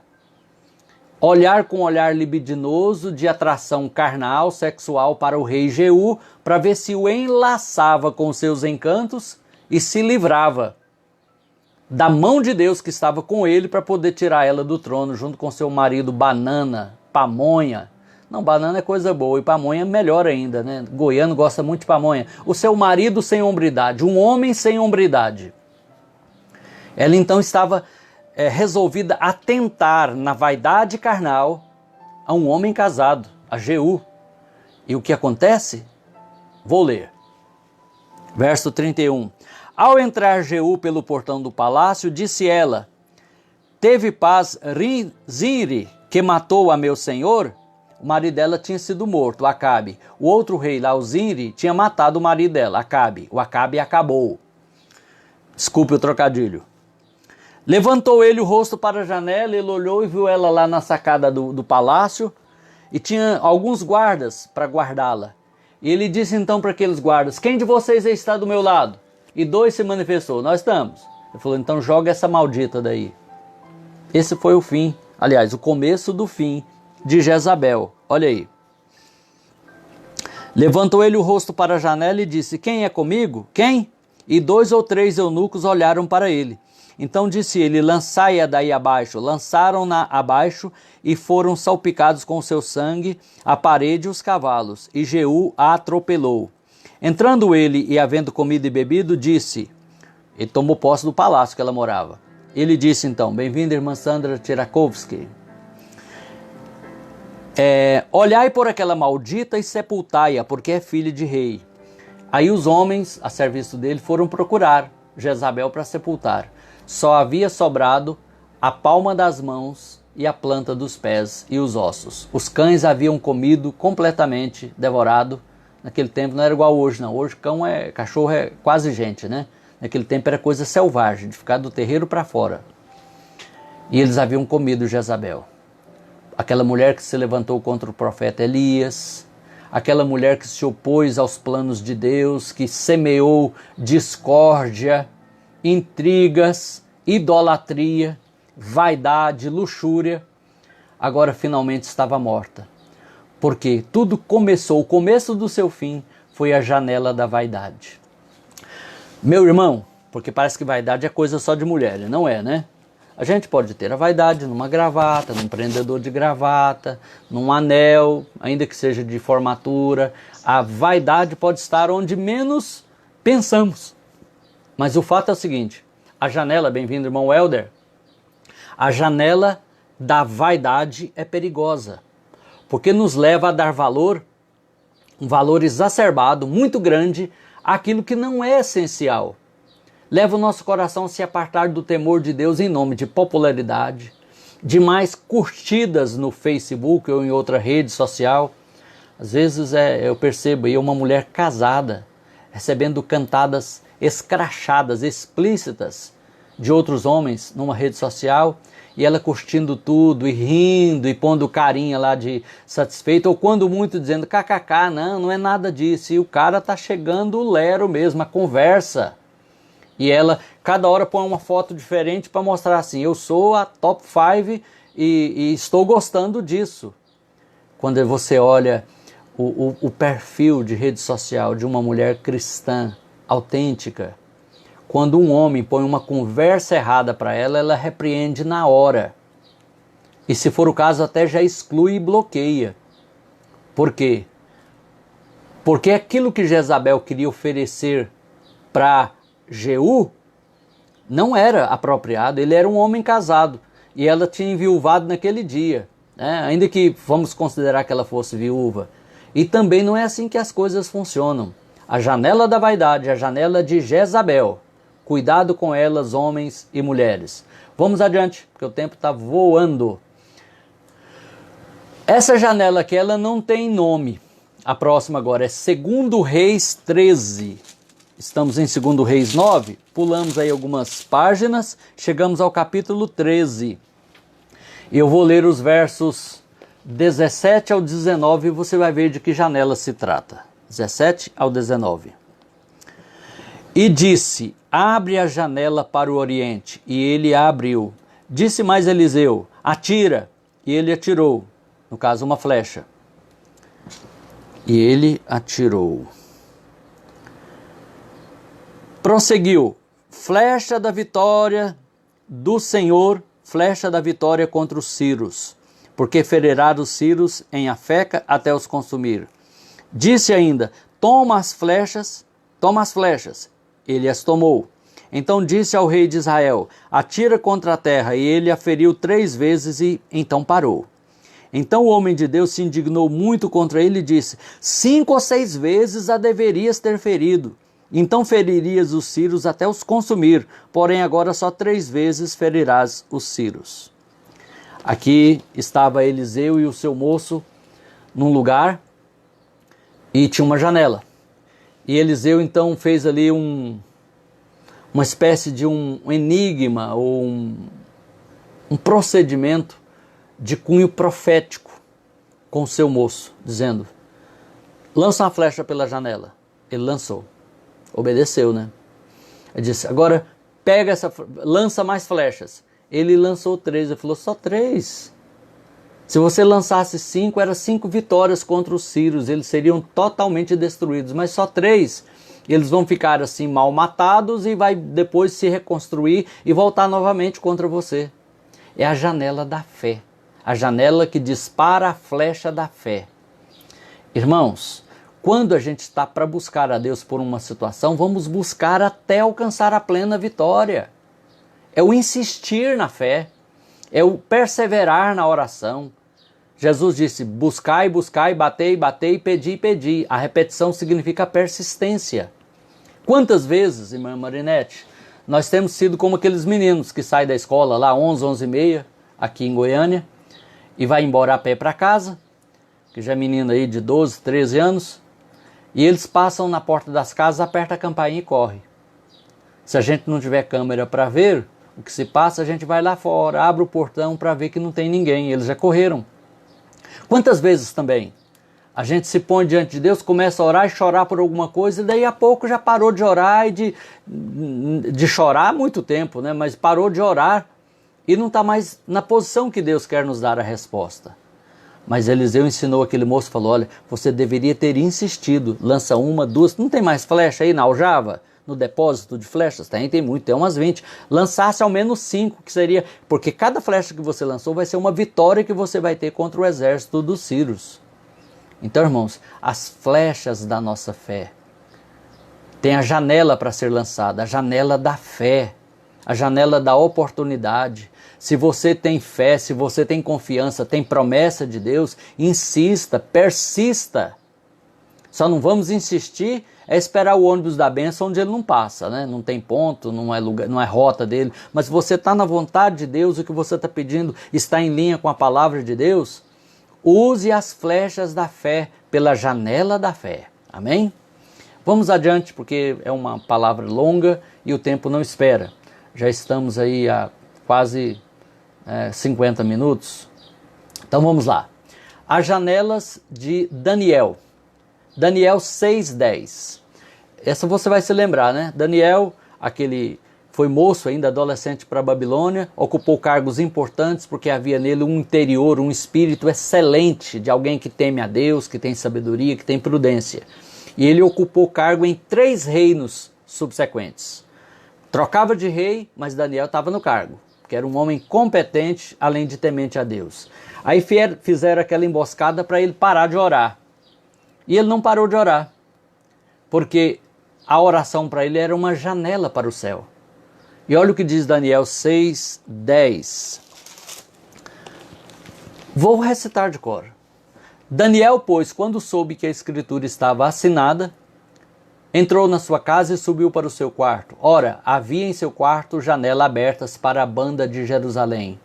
Speaker 1: olhar com um olhar libidinoso de atração carnal, sexual para o rei Jeú, para ver se o enlaçava com seus encantos e se livrava da mão de Deus que estava com ele para poder tirar ela do trono junto com seu marido Banana, pamonha. Não, banana é coisa boa e pamonha é melhor ainda, né? Goiano gosta muito de pamonha. O seu marido sem hombridade, um homem sem hombridade. Ela então estava resolvida a tentar na vaidade carnal a um homem casado, a Jeú. E o que acontece? Vou ler. Verso 31. Ao entrar Jeú pelo portão do palácio, disse ela: teve paz Zinri, que matou a meu senhor? O marido dela tinha sido morto, Acabe. O outro rei lá, o Zinri, tinha matado o marido dela, Acabe. O Acabe acabou. Desculpe o trocadilho. Levantou ele o rosto para a janela, ele olhou e viu ela lá na sacada do palácio e tinha alguns guardas para guardá-la. E ele disse então para aqueles guardas: quem de vocês está do meu lado? E 2 se manifestou: nós estamos. Ele falou: então joga essa maldita daí. Esse foi o fim, aliás, o começo do fim de Jezabel. Olha aí. Levantou ele o rosto para a janela e disse: quem é comigo? Quem? E 2 ou 3 eunucos olharam para ele. Então disse ele: lançai-a daí abaixo. Lançaram-na abaixo e foram salpicados com seu sangue a parede e os cavalos. E Jeú a atropelou. Entrando ele e havendo comido e bebido, disse... Ele tomou posse do palácio que ela morava. Ele disse então: bem-vinda, irmã Sandra Tirakovsky. Olhai por aquela maldita e sepultai-a, porque é filha de rei. Aí os homens, a serviço dele, foram procurar Jezabel para sepultar. Só havia sobrado a palma das mãos e a planta dos pés e os ossos. Os cães haviam comido completamente, devorado. Naquele tempo não era igual hoje, não. Hoje cachorro é quase gente, né? Naquele tempo era coisa selvagem, de ficar do terreiro para fora. E eles haviam comido Jezabel. Aquela mulher que se levantou contra o profeta Elias, aquela mulher que se opôs aos planos de Deus, que semeou discórdia, intrigas, idolatria, vaidade, luxúria, agora finalmente estava morta. Porque tudo começou, o começo do seu fim foi a janela da vaidade. Meu irmão, porque parece que vaidade é coisa só de mulher, não é, né? A gente pode ter a vaidade numa gravata, num prendedor de gravata, num anel, ainda que seja de formatura. A vaidade pode estar onde menos pensamos. Mas o fato é o seguinte: a janela, bem-vindo irmão Helder, a janela da vaidade é perigosa. porque nos leva a dar valor, um valor exacerbado, muito grande, àquilo que não é essencial. Leva o nosso coração a se apartar do temor de Deus em nome de popularidade, de mais curtidas no Facebook ou em outra rede social. Às vezes eu percebo aí uma mulher casada recebendo cantadas escrachadas, explícitas de outros homens numa rede social, e ela curtindo tudo e rindo e pondo carinha lá de satisfeito, ou quando muito dizendo kkk, não é nada disso, e o cara tá chegando o lero mesmo, a conversa. E ela, cada hora põe uma foto diferente para mostrar assim, eu sou a top 5 e estou gostando disso. Quando você olha o perfil de rede social de uma mulher cristã, autêntica, quando um homem põe uma conversa errada para ela, ela repreende na hora. E se for o caso, até já exclui e bloqueia. Por quê? Porque aquilo que Jezabel queria oferecer para Jeú não era apropriado, ele era um homem casado e ela tinha enviuvado naquele dia, né? Ainda que vamos considerar que ela fosse viúva. E também não é assim que as coisas funcionam. A janela da vaidade, a janela de Jezabel. Cuidado com elas, homens e mulheres. Vamos adiante, porque o tempo está voando. Essa janela aqui, ela não tem nome. A próxima agora é 2 Reis 13. Estamos em 2 Reis 9, pulamos aí algumas páginas, chegamos ao capítulo 13. Eu vou ler os versos 17 ao 19 e você vai ver de que janela se trata. 17 ao 19. E disse, abre a janela para o oriente, e ele a abriu. Disse mais Eliseu, atira, e ele atirou, no caso uma flecha. E ele atirou. Prosseguiu, flecha da vitória do Senhor, flecha da vitória contra os sírios, porque ferirá os sírios em Afeca até os consumir. Disse ainda, toma as flechas, ele as tomou. Então disse ao rei de Israel, atira contra a terra, e ele a feriu 3 vezes e então parou. Então o homem de Deus se indignou muito contra ele e disse, 5 ou 6 vezes a deverias ter ferido. Então feririas os sírios até os consumir, porém agora só 3 vezes ferirás os sírios. Aqui estava Eliseu e o seu moço num lugar e tinha uma janela. E Eliseu então fez ali uma espécie de um enigma ou um procedimento de cunho profético com o seu moço, dizendo, lança uma flecha pela janela. Ele lançou. Obedeceu, né? Ele disse, agora pega lança mais flechas. Ele lançou 3, ele falou, só 3. Se você lançasse 5, eram 5 vitórias contra os sírios, eles seriam totalmente destruídos, mas só 3. Eles vão ficar assim mal matados e vai depois se reconstruir e voltar novamente contra você. É a janela da fé, a janela que dispara a flecha da fé. Irmãos, quando a gente está para buscar a Deus por uma situação, vamos buscar até alcançar a plena vitória. É o insistir na fé, é o perseverar na oração. Jesus disse, buscai, buscai, batei, batei, pedi, pedi. A repetição significa persistência. Quantas vezes, irmã Marinete, nós temos sido como aqueles meninos que saem da escola lá 11, 11h30, aqui em Goiânia, e vai embora a pé para casa, que já é menino aí de 12, 13 anos, e eles passam na porta das casas, aperta a campainha e corre. Se a gente não tiver câmera para ver o que se passa, a gente vai lá fora, abre o portão para ver que não tem ninguém, eles já correram. Quantas vezes também a gente se põe diante de Deus, começa a orar e chorar por alguma coisa, e daí a pouco já parou de orar e de chorar há muito tempo, né? Mas parou de orar e não está mais na posição que Deus quer nos dar a resposta. Mas Eliseu ensinou aquele moço, falou, olha, você deveria ter insistido, lança 1, 2, não tem mais flecha aí na aljava? No depósito de flechas? Tem muito, tem umas 20. Lançasse ao menos 5, que seria, porque cada flecha que você lançou vai ser uma vitória que você vai ter contra o exército dos sírios. Então, irmãos, as flechas da nossa fé, tem a janela para ser lançada, a janela da fé, a janela da oportunidade. Se você tem fé, se você tem confiança, tem promessa de Deus, insista, persista. Só não vamos insistir é esperar o ônibus da bênção onde ele não passa, né? Não tem ponto, não é lugar, não é rota dele. Mas se você está na vontade de Deus, o que você está pedindo está em linha com a palavra de Deus, use as flechas da fé pela janela da fé. Amém? Vamos adiante, porque é uma palavra longa e o tempo não espera. Já estamos aí há quase 50 minutos. Então vamos lá. As janelas de Daniel. Daniel 6:10. Essa você vai se lembrar, né? Daniel, aquele foi moço ainda, adolescente para a Babilônia, ocupou cargos importantes porque havia nele um interior, um espírito excelente de alguém que teme a Deus, que tem sabedoria, que tem prudência. E ele ocupou cargo em 3 reinos subsequentes. Trocava de rei, mas Daniel estava no cargo, porque era um homem competente, além de temente a Deus. Aí fizeram aquela emboscada para ele parar de orar. E ele não parou de orar, porque a oração para ele era uma janela para o céu. E olha o que diz Daniel 6:10. Vou recitar de cor. Daniel, pois, quando soube que a escritura estava assinada, entrou na sua casa e subiu para o seu quarto. Ora, havia em seu quarto janelas abertas para a banda de Jerusalém.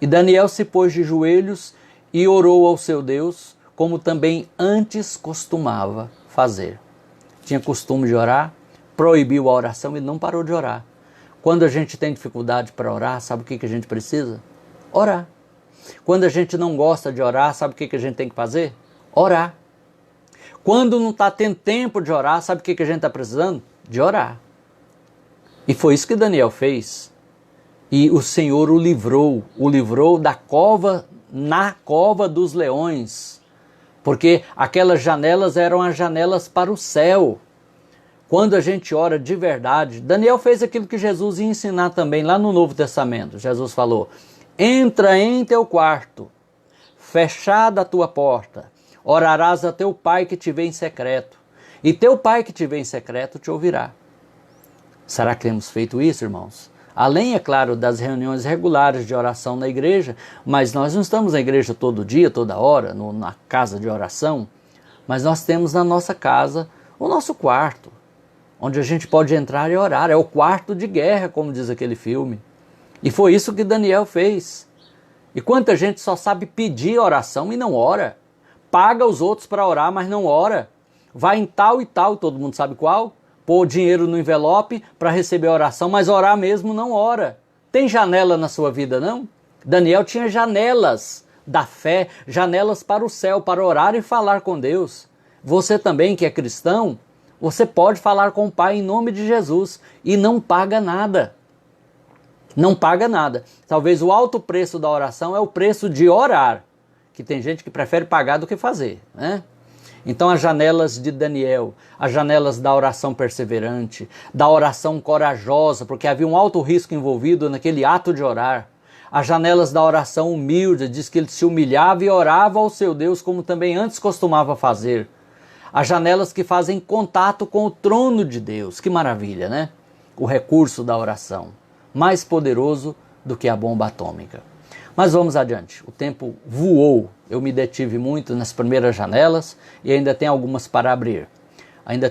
Speaker 1: E Daniel se pôs de joelhos e orou ao seu Deus, como também antes costumava fazer. Tinha costume de orar, proibiu a oração e não parou de orar. Quando a gente tem dificuldade para orar, sabe o que a gente precisa? Orar. Quando a gente não gosta de orar, sabe o que a gente tem que fazer? Orar. Quando não está tendo tempo de orar, sabe o que a gente está precisando? De orar. E foi isso que Daniel fez. E o Senhor o livrou da cova, na cova dos leões. Porque aquelas janelas eram as janelas para o céu. Quando a gente ora de verdade, Daniel fez aquilo que Jesus ia ensinar também lá no Novo Testamento. Jesus falou, entra em teu quarto, fechada a tua porta, orarás a teu pai que te vê em secreto, e teu pai que te vê em secreto te ouvirá. Será que temos feito isso, irmãos? Além, é claro, das reuniões regulares de oração na igreja, mas nós não estamos na igreja todo dia, toda hora, na casa de oração, mas nós temos na nossa casa o nosso quarto, onde a gente pode entrar e orar. É o quarto de guerra, como diz aquele filme. E foi isso que Daniel fez. E quanta gente só sabe pedir oração e não ora. Paga os outros para orar, mas não ora. Vai em tal e tal, todo mundo sabe qual, pôr dinheiro no envelope para receber a oração, mas orar mesmo não ora. Tem janela na sua vida, não? Daniel tinha janelas da fé, janelas para o céu, para orar e falar com Deus. Você também que é cristão, você pode falar com o Pai em nome de Jesus e não paga nada. Não paga nada. Talvez o alto preço da oração é o preço de orar, que tem gente que prefere pagar do que fazer, né? Então as janelas de Daniel, as janelas da oração perseverante, da oração corajosa, porque havia um alto risco envolvido naquele ato de orar. As janelas da oração humilde, diz que ele se humilhava e orava ao seu Deus, como também antes costumava fazer. As janelas que fazem contato com o trono de Deus, que maravilha, né? O recurso da oração, mais poderoso do que a bomba atômica. Mas vamos adiante, o tempo voou, eu me detive muito nas primeiras janelas e ainda tem algumas para abrir. Ainda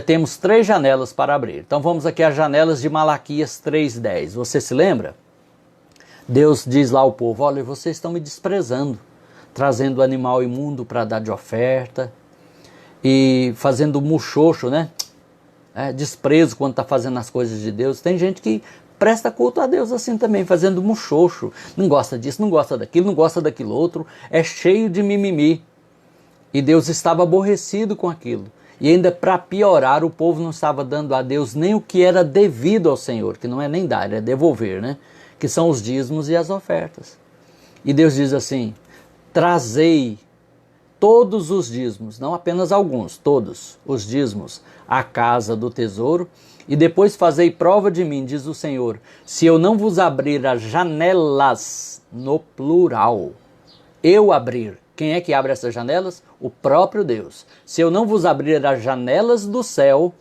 Speaker 1: temos 3 janelas para abrir. Então vamos aqui às janelas de Malaquias 3:10. Você se lembra? Deus diz lá ao povo, olha, vocês estão me desprezando, trazendo animal imundo para dar de oferta e fazendo muxoxo, né? Desprezo quando está fazendo as coisas de Deus. Tem gente que presta culto a Deus assim também, fazendo muxoxo. Não gosta disso, não gosta daquilo, não gosta daquilo outro. É cheio de mimimi. E Deus estava aborrecido com aquilo. E ainda para piorar, o povo não estava dando a Deus nem o que era devido ao Senhor, que não é nem dar, é devolver, né? Que são os dízimos e as ofertas. E Deus diz assim, trazei todos os dízimos, não apenas alguns, todos os dízimos, à casa do tesouro, e depois fazei prova de mim, diz o Senhor, se eu não vos abrir as janelas, no plural, eu abrir. Quem é que abre essas janelas? O próprio Deus. Se eu não vos abrir as janelas do céu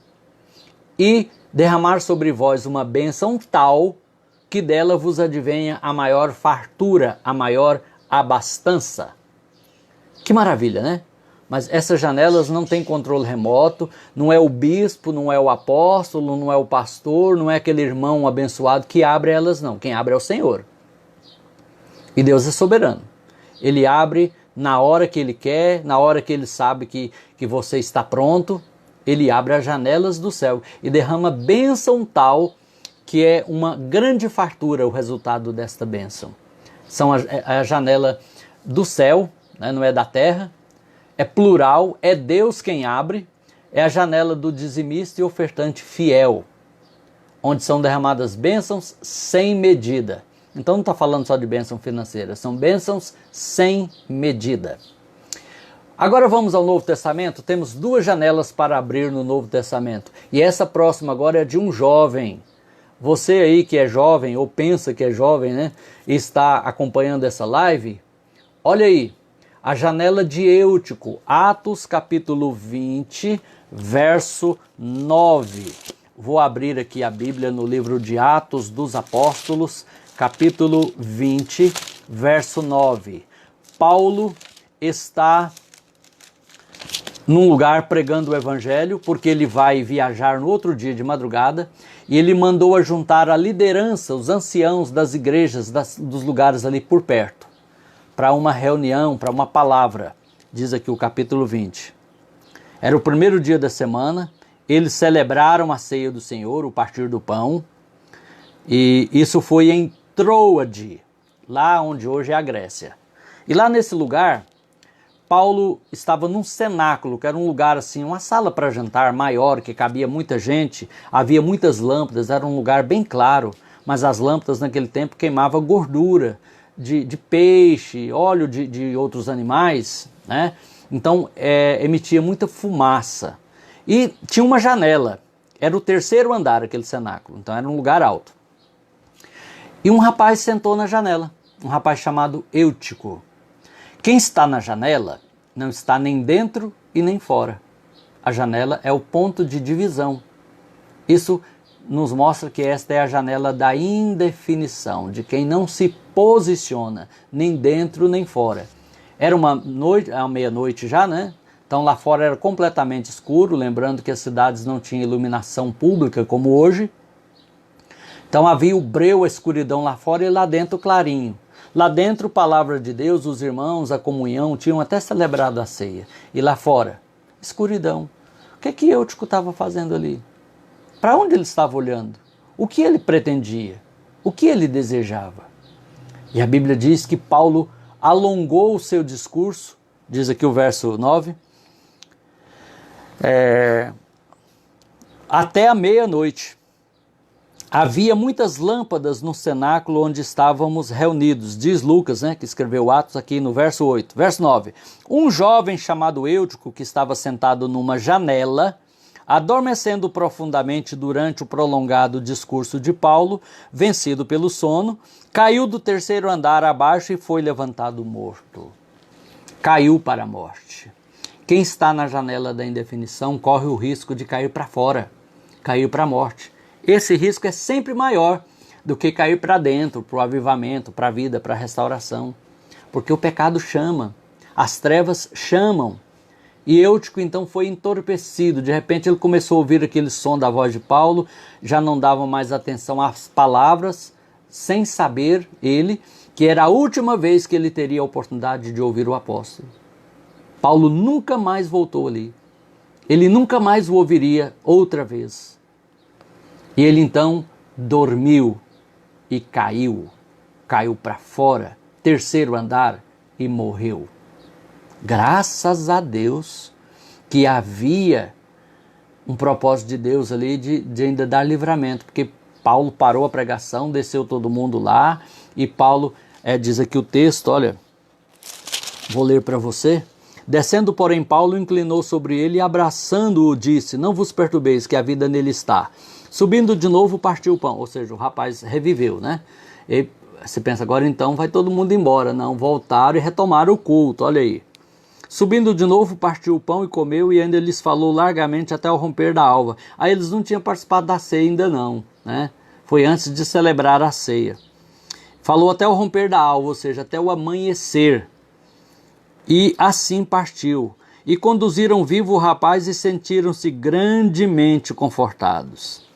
Speaker 1: e derramar sobre vós uma bênção tal que dela vos advenha a maior fartura, a maior abastança. Que maravilha, né? Mas essas janelas não têm controle remoto, não é o bispo, não é o apóstolo, não é o pastor, não é aquele irmão abençoado que abre elas, não. Quem abre é o Senhor. E Deus é soberano. Ele abre na hora que Ele quer, na hora que Ele sabe que você está pronto. Ele abre as janelas do céu e derrama bênção tal que é uma grande fartura o resultado desta bênção. São a janela do céu, né, não é da terra. É plural, é Deus quem abre, é a janela do dizimista e ofertante fiel, onde são derramadas bênçãos sem medida. Então não está falando só de bênção financeira, são bênçãos sem medida. Agora vamos ao Novo Testamento, temos duas janelas para abrir no Novo Testamento. E essa próxima agora é de um jovem. Você aí que é jovem, ou pensa que é jovem, né, e está acompanhando essa live, olha aí. A janela de Eutico, Atos capítulo 20, verso 9. Vou abrir aqui a Bíblia no livro de Atos dos Apóstolos, capítulo 20, verso 9. Paulo está num lugar pregando o evangelho, porque ele vai viajar no outro dia de madrugada, e ele mandou ajuntar a liderança, os anciãos das igrejas, dos lugares ali por perto, para uma reunião, para uma palavra, diz aqui o capítulo 20. Era o primeiro dia da semana, eles celebraram a ceia do Senhor, o partir do pão, e isso foi em Troade, lá onde hoje é a Grécia. E lá nesse lugar, Paulo estava num cenáculo, que era um lugar assim, uma sala para jantar maior, que cabia muita gente, havia muitas lâmpadas, era um lugar bem claro, mas as lâmpadas naquele tempo queimavam gordura, de peixe, óleo de outros animais, né? Então emitia muita fumaça. E tinha uma janela, era o terceiro andar aquele cenáculo, então era um lugar alto. E um rapaz sentou na janela, um rapaz chamado Eutico. Quem está na janela não está nem dentro e nem fora. A janela é o ponto de divisão. Isso nos mostra que esta é a janela da indefinição, de quem não se posiciona, nem dentro nem fora. Era uma noite, à meia-noite já, né? Então lá fora era completamente escuro, lembrando que as cidades não tinham iluminação pública como hoje. Então havia o breu, a escuridão lá fora e lá dentro clarinho. Lá dentro, palavra de Deus, os irmãos, a comunhão, tinham até celebrado a ceia. E lá fora, escuridão. O que Eutico estava fazendo ali? Para onde ele estava olhando? O que ele pretendia? O que ele desejava? E a Bíblia diz que Paulo alongou o seu discurso, diz aqui o verso 9, até a meia-noite. Havia muitas lâmpadas no cenáculo onde estávamos reunidos, diz Lucas, né, que escreveu Atos aqui no verso 8. Verso 9, um jovem chamado Eutico, que estava sentado numa janela, adormecendo profundamente durante o prolongado discurso de Paulo, vencido pelo sono, caiu do terceiro andar abaixo e foi levantado morto. Caiu para a morte. Quem está na janela da indefinição corre o risco de cair para fora, cair para a morte. Esse risco é sempre maior do que cair para dentro, para o avivamento, para a vida, para a restauração. Porque o pecado chama, as trevas chamam. E Eutico então foi entorpecido, de repente ele começou a ouvir aquele som da voz de Paulo, já não dava mais atenção às palavras, sem saber ele que era a última vez que ele teria a oportunidade de ouvir o apóstolo. Paulo nunca mais voltou ali, ele nunca mais o ouviria outra vez. E ele então dormiu e caiu para fora, terceiro andar e morreu. Graças a Deus que havia um propósito de Deus ali de ainda dar livramento, porque Paulo parou a pregação, desceu todo mundo lá, e Paulo, diz aqui o texto, olha, vou ler para você. Descendo, porém, Paulo inclinou sobre ele e abraçando-o disse, não vos perturbeis que a vida nele está. Subindo de novo partiu o pão, ou seja, o rapaz reviveu, né? E você pensa, agora então vai todo mundo embora. Não, voltaram e retomaram o culto, olha aí. Subindo de novo, partiu o pão e comeu, e ainda lhes falou largamente até o romper da alva. Aí eles não tinham participado da ceia ainda não, né? Foi antes de celebrar a ceia. Falou até o romper da alva, ou seja, até o amanhecer. E assim partiu. E conduziram vivo o rapaz e sentiram-se grandemente confortados.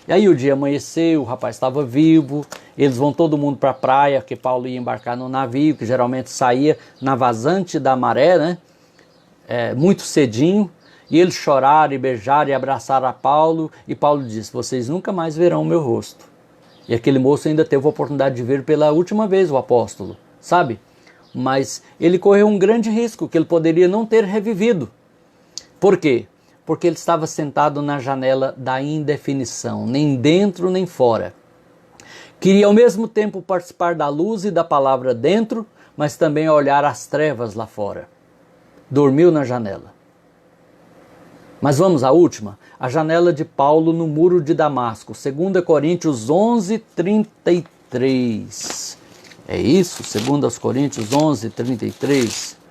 Speaker 1: E aí o dia amanheceu, o rapaz estava vivo, eles vão todo mundo para a praia, porque Paulo ia embarcar no navio, que geralmente saía na vazante da maré, né? Muito cedinho, e eles choraram e beijaram e abraçaram a Paulo, e Paulo disse, vocês nunca mais verão o meu rosto. E aquele moço ainda teve a oportunidade de ver pela última vez o apóstolo, sabe? Mas ele correu um grande risco, que ele poderia não ter revivido. Por quê? Porque ele estava sentado na janela da indefinição, nem dentro nem fora. Queria ao mesmo tempo participar da luz e da palavra dentro, mas também olhar as trevas lá fora. Dormiu na janela. Mas vamos à última, a janela de Paulo no muro de Damasco, 2 Coríntios 11:33. É isso, 2 Coríntios 11:33.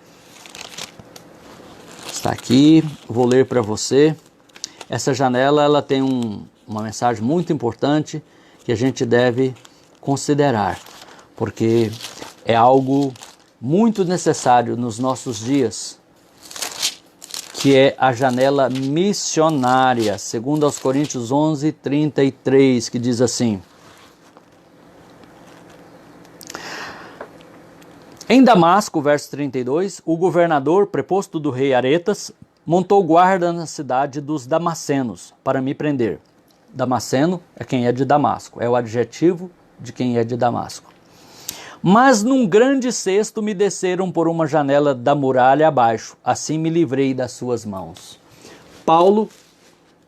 Speaker 1: Está aqui, vou ler para você. Essa janela ela tem uma mensagem muito importante que a gente deve considerar, porque é algo muito necessário nos nossos dias, que é a janela missionária, segundo aos Coríntios 11:33, que diz assim: em Damasco, verso 32, o governador, preposto do rei Aretas, montou guarda na cidade dos Damascenos para me prender. Damasceno é quem é de Damasco, é o adjetivo de quem é de Damasco. Mas num grande cesto me desceram por uma janela da muralha abaixo, assim me livrei das suas mãos. Paulo,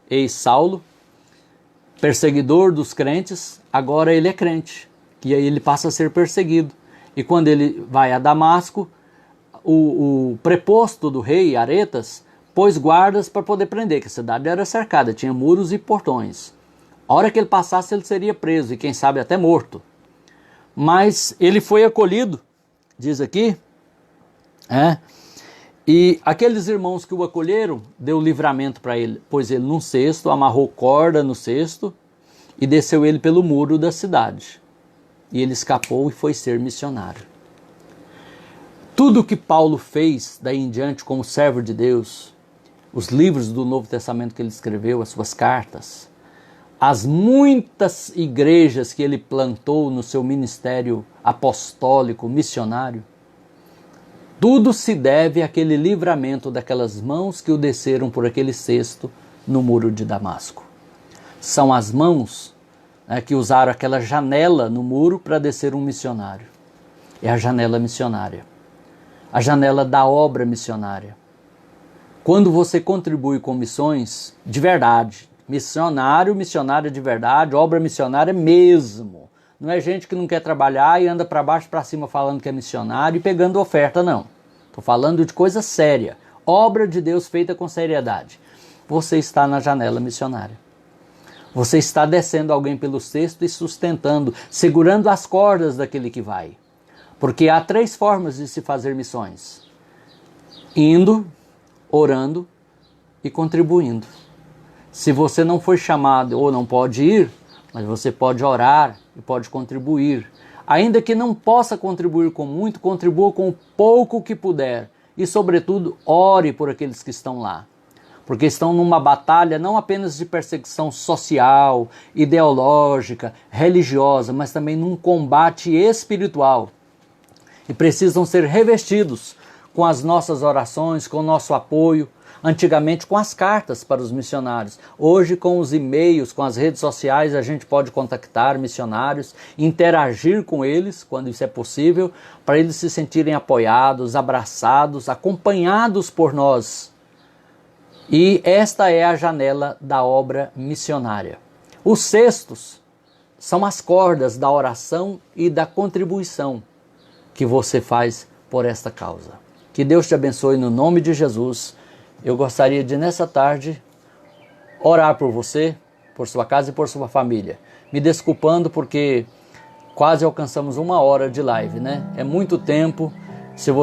Speaker 1: ex-Saulo, perseguidor dos crentes, agora ele é crente, e aí ele passa a ser perseguido. E quando ele vai a Damasco, o preposto do rei Aretas pôs guardas para poder prender, que a cidade era cercada, tinha muros e portões. A hora que ele passasse, ele seria preso e quem sabe até morto. Mas ele foi acolhido, diz aqui, e aqueles irmãos que o acolheram, deu livramento para ele, pôs ele num cesto, amarrou corda no cesto e desceu ele pelo muro da cidade. E ele escapou e foi ser missionário. Tudo que Paulo fez daí em diante como servo de Deus, os livros do Novo Testamento que ele escreveu, as suas cartas, as muitas igrejas que ele plantou no seu ministério apostólico, missionário, tudo se deve àquele livramento daquelas mãos que o desceram por aquele cesto no muro de Damasco. São as mãos que usaram aquela janela no muro para descer um missionário. É a janela missionária. A janela da obra missionária. Quando você contribui com missões de verdade, missionária de verdade, obra missionária mesmo. Não é gente que não quer trabalhar e anda para baixo para cima falando que é missionário e pegando oferta, não. Estou falando de coisa séria. Obra de Deus feita com seriedade. Você está na janela missionária. Você está descendo alguém pelo cesto e sustentando, segurando as cordas daquele que vai. Porque há 3 formas de se fazer missões: indo, orando e contribuindo. Se você não foi chamado ou não pode ir, mas você pode orar e pode contribuir. Ainda que não possa contribuir com muito, contribua com o pouco que puder. E, sobretudo, ore por aqueles que estão lá. Porque estão numa batalha não apenas de perseguição social, ideológica, religiosa, mas também num combate espiritual. E precisam ser revestidos com as nossas orações, com o nosso apoio, antigamente com as cartas para os missionários. Hoje com os e-mails, com as redes sociais, a gente pode contactar missionários, interagir com eles, quando isso é possível, para eles se sentirem apoiados, abraçados, acompanhados por nós. E esta é a janela da obra missionária. Os cestos são as cordas da oração e da contribuição que você faz por esta causa. Que Deus te abençoe no nome de Jesus. Eu gostaria de, nessa tarde, orar por você, por sua casa e por sua família. Me desculpando porque quase alcançamos 1 hora de live, né? É muito tempo. Se você